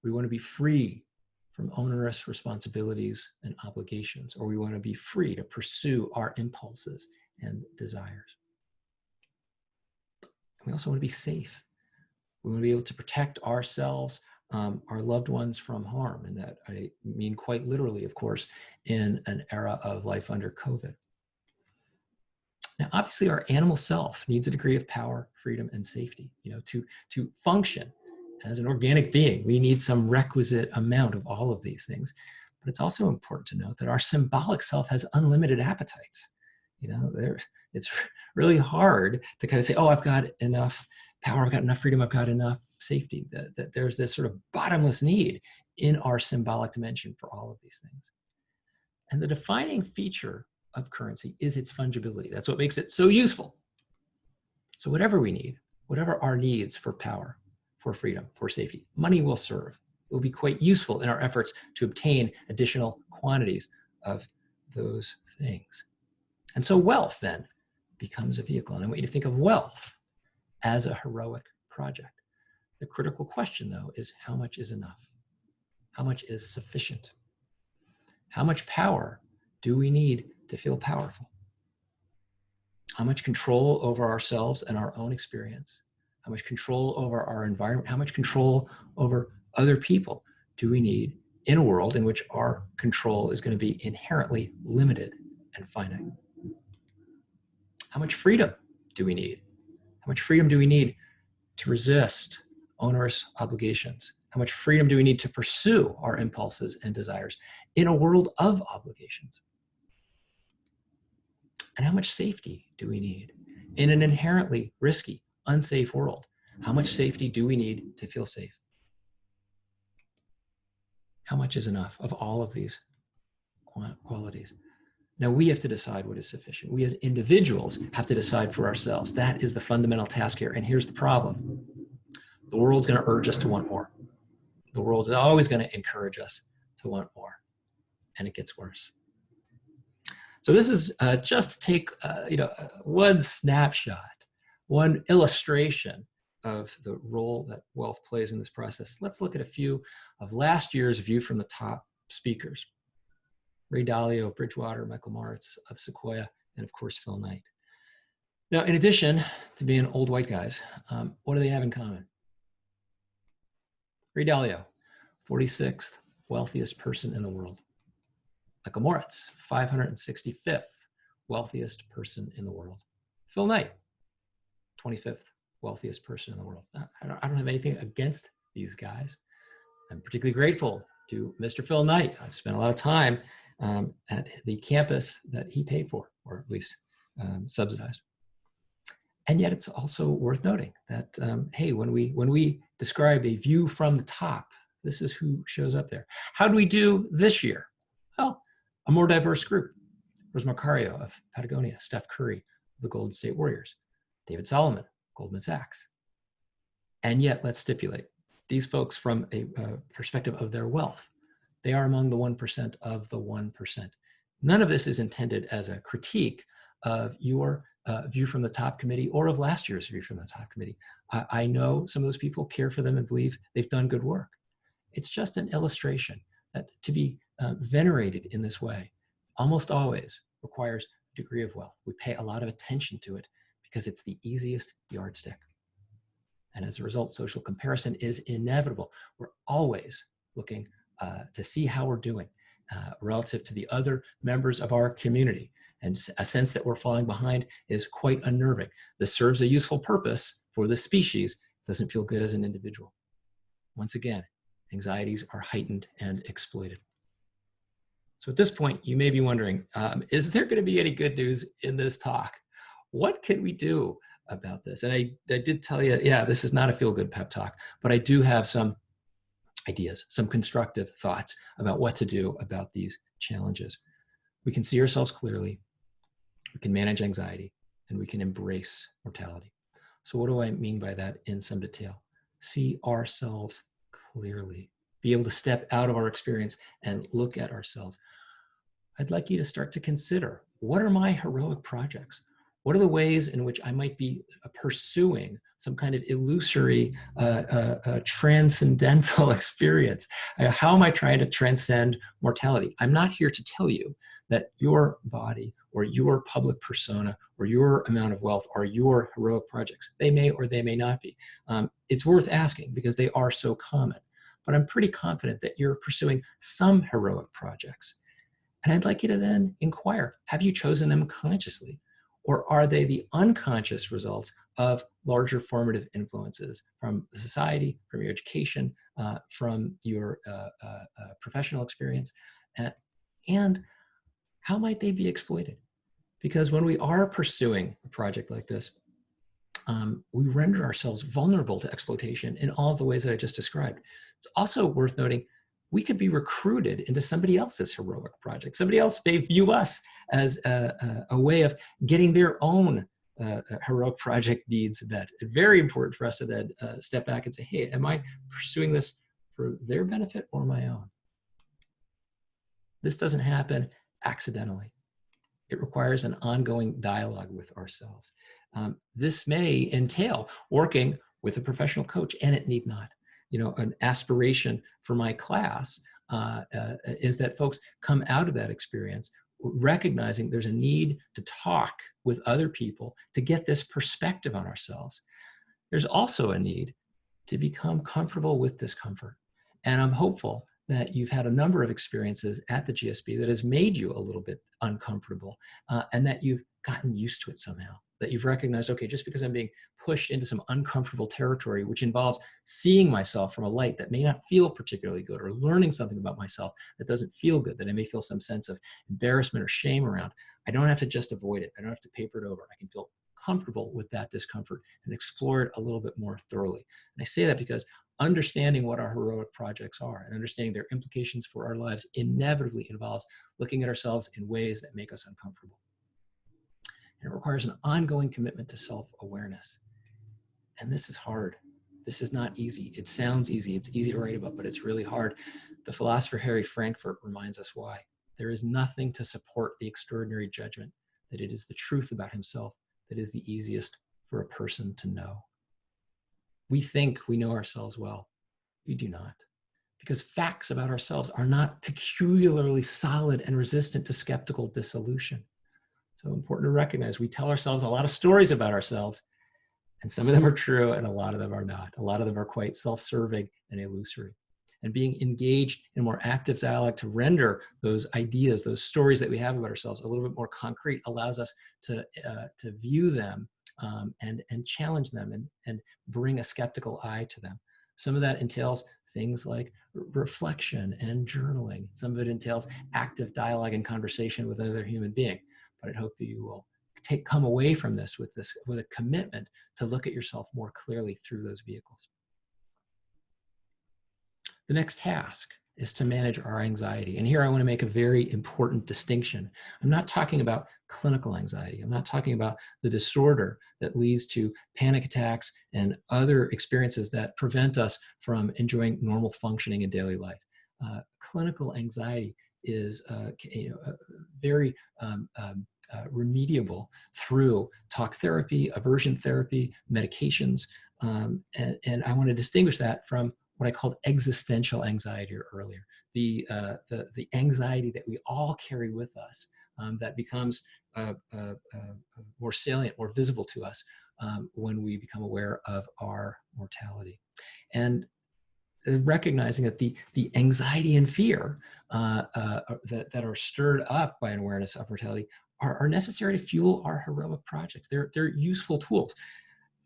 [SPEAKER 1] We want to be free from onerous responsibilities and obligations, or we want to be free to pursue our impulses and desires. We also want to be safe. We want to be able to protect ourselves, our loved ones from harm, and that I mean quite literally, of course, in an era of life under COVID. Now, obviously, our animal self needs a degree of power, freedom, and safety. To function as an organic being, we need some requisite amount of all of these things. But it's also important to note that our symbolic self has unlimited appetites. It's really hard to kind of say, oh, I've got enough power, I've got enough freedom, I've got enough safety. That there's this sort of bottomless need in our symbolic dimension for all of these things. And the defining feature of currency is its fungibility. That's what makes it so useful. So whatever we need, whatever our needs for power, for freedom, for safety, money will serve. It will be quite useful in our efforts to obtain additional quantities of those things. And so wealth then becomes a vehicle. And I want you to think of wealth as a heroic project. The critical question, though, is how much is enough? How much is sufficient? How much power do we need to feel powerful? How much control over ourselves and our own experience? How much control over our environment? How much control over other people do we need in a world in which our control is going to be inherently limited and finite? How much freedom do we need? How much freedom do we need to resist onerous obligations? How much freedom do we need to pursue our impulses and desires in a world of obligations? And how much safety do we need in an inherently risky, unsafe world? How much safety do we need to feel safe? How much is enough of all of these qualities? Now we have to decide what is sufficient. We as individuals have to decide for ourselves. That is the fundamental task here. And here's the problem. The world's going to urge us to want more. The world is always going to encourage us to want more. And it gets worse. So this is just to take one snapshot, one illustration of the role that wealth plays in this process. Let's look at a few of last year's View from the Top speakers. Ray Dalio of Bridgewater, Michael Moritz of Sequoia, and of course, Phil Knight. Now, in addition to being old white guys, what do they have in common? Ray Dalio, 46th wealthiest person in the world. Michael Moritz, 565th wealthiest person in the world. Phil Knight, 25th wealthiest person in the world. I don't have anything against these guys. I'm particularly grateful to Mr. Phil Knight. I've spent a lot of time at the campus that he paid for, or at least subsidized. And yet it's also worth noting that, hey, when we describe a view from the top, this is who shows up there. How do we do this year? Well, a more diverse group. Rose Macario of Patagonia, Steph Curry of the Golden State Warriors, David Solomon, Goldman Sachs. And yet, let's stipulate, these folks from a perspective of their wealth, they are among the 1% of the 1%. None of this is intended as a critique of your View from the Top committee or of last year's View from the Top committee. I know some of those people care for them and believe they've done good work. It's just an illustration that to be venerated in this way almost always requires a degree of wealth. We pay a lot of attention to it because it's the easiest yardstick. And as a result, social comparison is inevitable. We're always looking to see how we're doing relative to the other members of our community. And a sense that we're falling behind is quite unnerving. This serves a useful purpose for the species. It doesn't feel good as an individual. Once again, anxieties are heightened and exploited. So at this point, you may be wondering, is there going to be any good news in this talk? What can we do about this? And I did tell you, yeah, this is not a feel-good pep talk, but I do have some ideas, some constructive thoughts about what to do about these challenges. We can see ourselves clearly, we can manage anxiety, and we can embrace mortality. So what do I mean by that in some detail? See ourselves clearly, be able to step out of our experience and look at ourselves. I'd like you to start to consider, what are my heroic projects? What are the ways in which I might be pursuing some kind of illusory, transcendental experience? How am I trying to transcend mortality? I'm not here to tell you that your body or your public persona or your amount of wealth are your heroic projects. They may or they may not be. It's worth asking because they are so common. But I'm pretty confident that you're pursuing some heroic projects. And I'd like you to then inquire, have you chosen them consciously? Or are they the unconscious results of larger formative influences from society, from your education, from your professional experience? And how might they be exploited? Because when we are pursuing a project like this, we render ourselves vulnerable to exploitation in all of the ways that I just described. It's also worth noting, we could be recruited into somebody else's heroic project. Somebody else may view us as a way of getting their own heroic project needs met. It's very important for us to then step back and say, hey, am I pursuing this for their benefit or my own? This doesn't happen accidentally. It requires an ongoing dialogue with ourselves. This may entail working with a professional coach, and it need not. You know, an aspiration for my class is that folks come out of that experience recognizing there's a need to talk with other people to get this perspective on ourselves. There's also a need to become comfortable with discomfort. And I'm hopeful that you've had a number of experiences at the GSB that has made you a little bit uncomfortable and that you've gotten used to it somehow, that you've recognized, okay, just because I'm being pushed into some uncomfortable territory, which involves seeing myself from a light that may not feel particularly good, or learning something about myself that doesn't feel good, that I may feel some sense of embarrassment or shame around, I don't have to just avoid it. I don't have to paper it over. I can feel comfortable with that discomfort and explore it a little bit more thoroughly. And I say that because understanding what our heroic projects are and understanding their implications for our lives inevitably involves looking at ourselves in ways that make us uncomfortable. And it requires an ongoing commitment to self-awareness. And this is hard. This is not easy. It sounds easy. It's easy to write about, but it's really hard. The philosopher Harry Frankfurt reminds us why. There is nothing to support the extraordinary judgment that it is the truth about himself that is the easiest for a person to know. We think we know ourselves well. We do not. Because facts about ourselves are not peculiarly solid and resistant to skeptical dissolution. So important to recognize we tell ourselves a lot of stories about ourselves, and some of them are true and a lot of them are not. A lot of them are quite self-serving and illusory. And being engaged in more active dialogue to render those ideas, those stories that we have about ourselves a little bit more concrete allows us to view them and challenge them and bring a skeptical eye to them. Some of that entails things like reflection and journaling. Some of it entails active dialogue and conversation with another human being. But I hope you will come away from this with a commitment to look at yourself more clearly through those vehicles. The next task is to manage our anxiety. And here I want to make a very important distinction. I'm not talking about clinical anxiety. I'm not talking about the disorder that leads to panic attacks and other experiences that prevent us from enjoying normal functioning in daily life. Clinical anxiety is very remediable through talk therapy, aversion therapy, medications. And I want to distinguish that from what I called existential anxiety earlier, the anxiety that we all carry with us that becomes more salient, more visible to us when we become aware of our mortality. And recognizing that the anxiety and fear that are stirred up by an awareness of mortality are necessary to fuel our heroic projects. They're useful tools.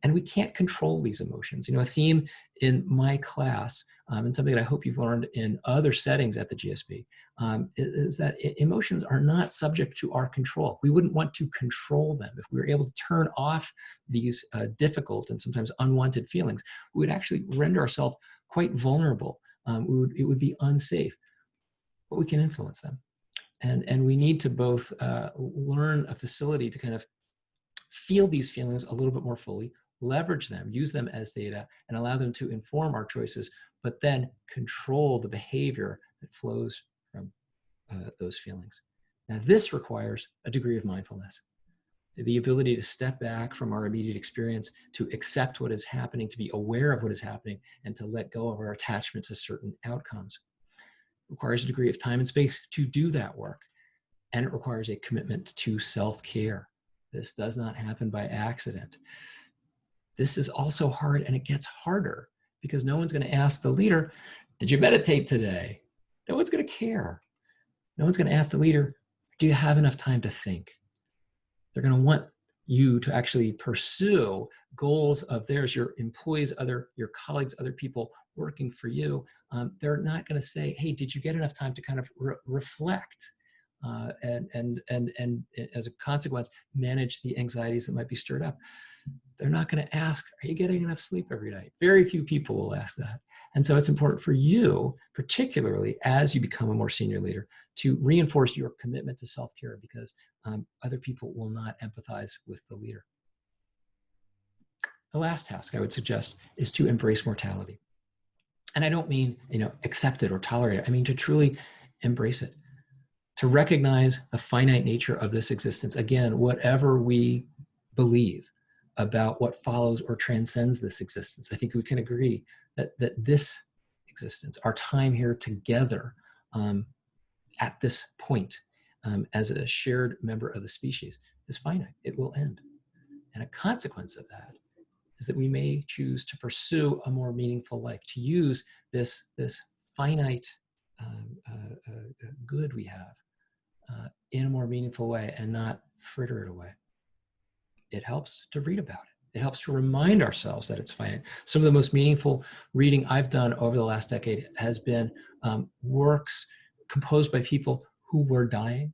[SPEAKER 1] And we can't control these emotions. You know, a theme in my class, and something that I hope you've learned in other settings at the GSB, is that emotions are not subject to our control. We wouldn't want to control them. If we were able to turn off these difficult and sometimes unwanted feelings, we would actually render ourselves quite vulnerable. It would be unsafe, but we can influence them. And we need to both learn a facility to kind of feel these feelings a little bit more fully, leverage them, use them as data, and allow them to inform our choices, but then control the behavior that flows from those feelings. Now, this requires a degree of mindfulness, the ability to step back from our immediate experience, to accept what is happening, to be aware of what is happening, and to let go of our attachment to certain outcomes. It requires a degree of time and space to do that work, and it requires a commitment to self-care. This does not happen by accident. This is also hard, and it gets harder because no one's going to ask the leader, did you meditate today? No one's going to care. No one's going to ask the leader, do you have enough time to think? They're going to want you to actually pursue goals of theirs, your employees, your colleagues, other people working for you. They're not going to say, hey, did you get enough time to kind of reflect? And as a consequence, manage the anxieties that might be stirred up. They're not going to ask, are you getting enough sleep every night? Very few people will ask that. And so it's important for you, particularly as you become a more senior leader, to reinforce your commitment to self-care, because other people will not empathize with the leader. The last task I would suggest is to embrace mortality. And I don't mean, accept it or tolerate it. I mean to truly embrace it. To recognize the finite nature of this existence. Again, whatever we believe about what follows or transcends this existence, I think we can agree that this existence, our time here together at this point as a shared member of the species, is finite. It will end. And a consequence of that is that we may choose to pursue a more meaningful life, to use this finite good we have in a more meaningful way and not fritter it away. it helps to read about it. It helps to remind ourselves that it's finite. Some of the most meaningful reading I've done over the last decade has been works composed by people who were dying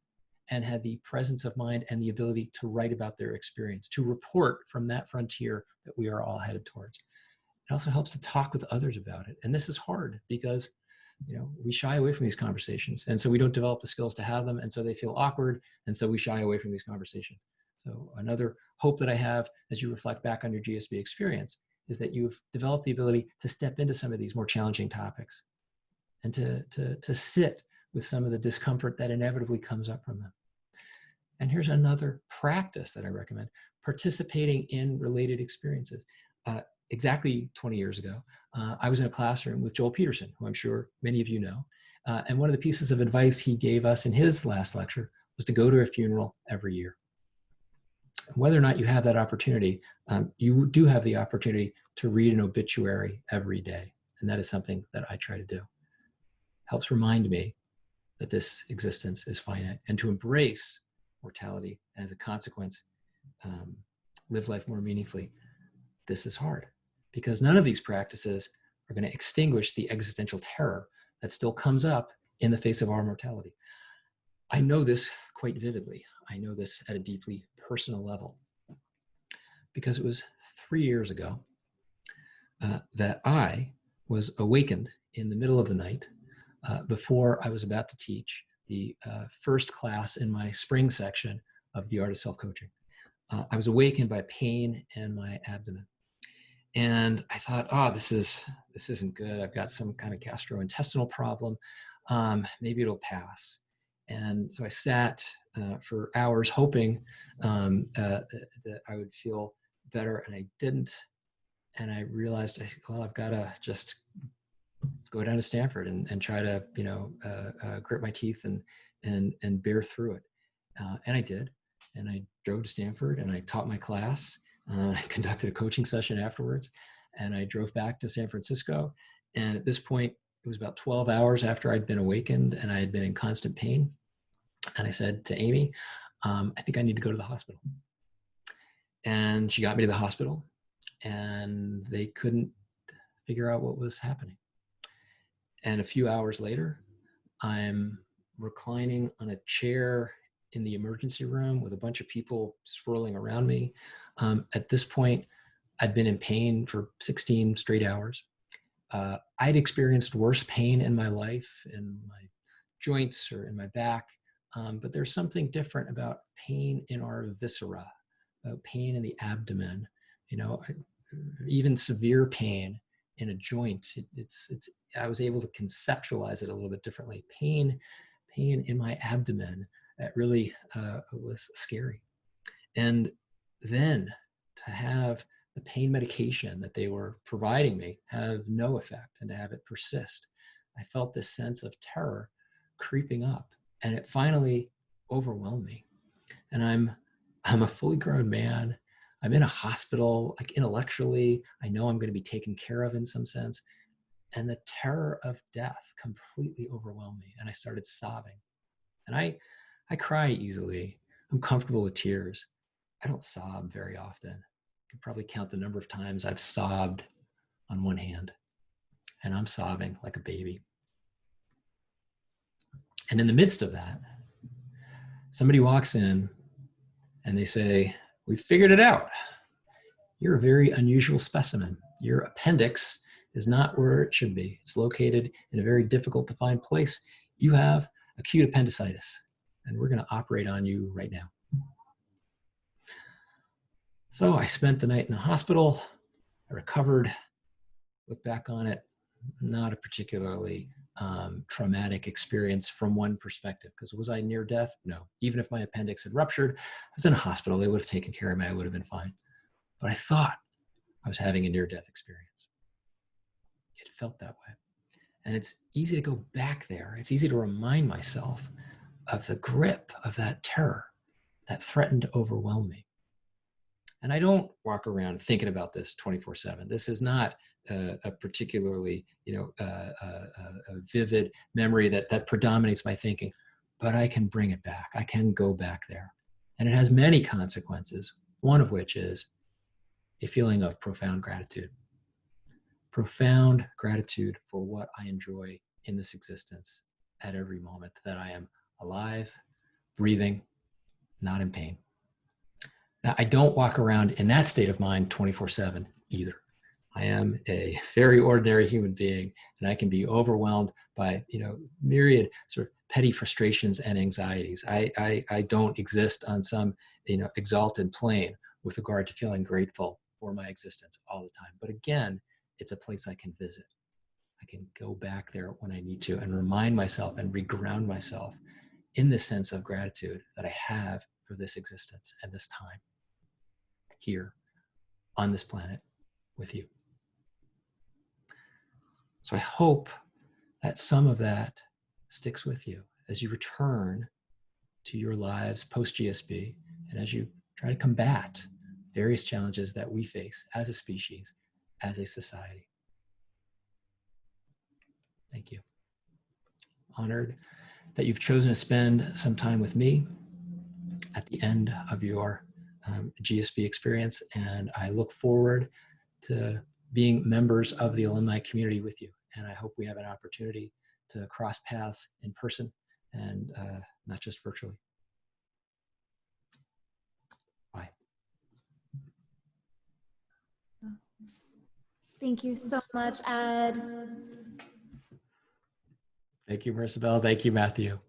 [SPEAKER 1] and had the presence of mind and the ability to write about their experience, to report from that frontier that we are all headed towards. It also helps to talk with others about it. And this is hard because, we shy away from these conversations. And so we don't develop the skills to have them. And so they feel awkward. And so we shy away from these conversations. So another hope that I have as you reflect back on your GSB experience is that you've developed the ability to step into some of these more challenging topics and to sit with some of the discomfort that inevitably comes up from them. And here's another practice that I recommend: participating in related experiences. Exactly 20 years ago, I was in a classroom with Joel Peterson, who I'm sure many of you know. And one of the pieces of advice he gave us in his last lecture was to go to a funeral every year. Whether or not you have that opportunity, you do have the opportunity to read an obituary every day. And that is something that I try to do. Helps remind me that this existence is finite and to embrace mortality, and as a consequence, live life more meaningfully. This is hard because none of these practices are going to extinguish the existential terror that still comes up in the face of our mortality. I know this quite vividly. I know this at a deeply personal level because it was 3 years ago that I was awakened in the middle of the night before I was about to teach the first class in my spring section of the Art of Self-Coaching. I was awakened by pain in my abdomen. And I thought, this isn't good. I've got some kind of gastrointestinal problem. Maybe it'll pass. And so I sat for hours hoping that I would feel better, and I didn't. And I realized, I've got to just go down to Stanford and try to, grit my teeth and bear through it. And I did. And I drove to Stanford and I taught my class. I conducted a coaching session afterwards, and I drove back to San Francisco. And at this point, it was about 12 hours after I'd been awakened and I had been in constant pain. And I said to Amy, I think I need to go to the hospital. And she got me to the hospital, and they couldn't figure out what was happening. And a few hours later, I'm reclining on a chair in the emergency room with a bunch of people swirling around me. At this point, I'd been in pain for 16 straight hours. I'd experienced worse pain in my life, in my joints or in my back, but there's something different about pain in our viscera, about pain in the abdomen, even severe pain in a joint. I was able to conceptualize it a little bit differently. Pain in my abdomen, that really was scary. And then to have the pain medication that they were providing me have no effect and to have it persist, I felt this sense of terror creeping up, and it finally overwhelmed me. And I'm a fully grown man. I'm in a hospital, like intellectually, I know I'm going to be taken care of in some sense. And the terror of death completely overwhelmed me. And I started sobbing. And I cry easily. I'm comfortable with tears. I don't sob very often. I can probably count the number of times I've sobbed on one hand. And I'm sobbing like a baby. And in the midst of that, somebody walks in and they say, "We figured it out. You're a very unusual specimen. Your appendix is not where it should be. It's located in a very difficult to find place. You have acute appendicitis, and we're going to operate on you right now." So I spent the night in the hospital. I recovered, look back on it, not a particularly traumatic experience from one perspective, because was I near death? No. Even if my appendix had ruptured, I was in a hospital. They would have taken care of me. I would have been fine. But I thought I was having a near-death experience. It felt that way. And it's easy to go back there. It's easy to remind myself of the grip of that terror that threatened to overwhelm me. And I don't walk around thinking about this 24/7. This is not a particularly, a vivid memory that predominates my thinking, but I can bring it back. I can go back there. And it has many consequences one of which is a feeling of profound gratitude. Profound gratitude for what I enjoy in this existence at every moment, that I am alive, breathing, not in pain. Now, I don't walk around in that state of mind 24/7 either. I am a very ordinary human being, and I can be overwhelmed by, myriad sort of petty frustrations and anxieties. I don't exist on some, exalted plane with regard to feeling grateful for my existence all the time. But again, it's a place I can visit. I can go back there when I need to and remind myself and reground myself in this sense of gratitude that I have for this existence and this time here on this planet with you. So I hope that some of that sticks with you as you return to your lives post-GSB and as you try to combat various challenges that we face as a species, as a society. Thank you. Honored that you've chosen to spend some time with me at the end of your GSB experience, and I look forward to being members of the alumni community with you. And I hope we have an opportunity to cross paths in person and not just virtually. Bye.
[SPEAKER 2] Thank you so much, Ed.
[SPEAKER 1] Thank you, Marissa Bell. Thank you, Matthew.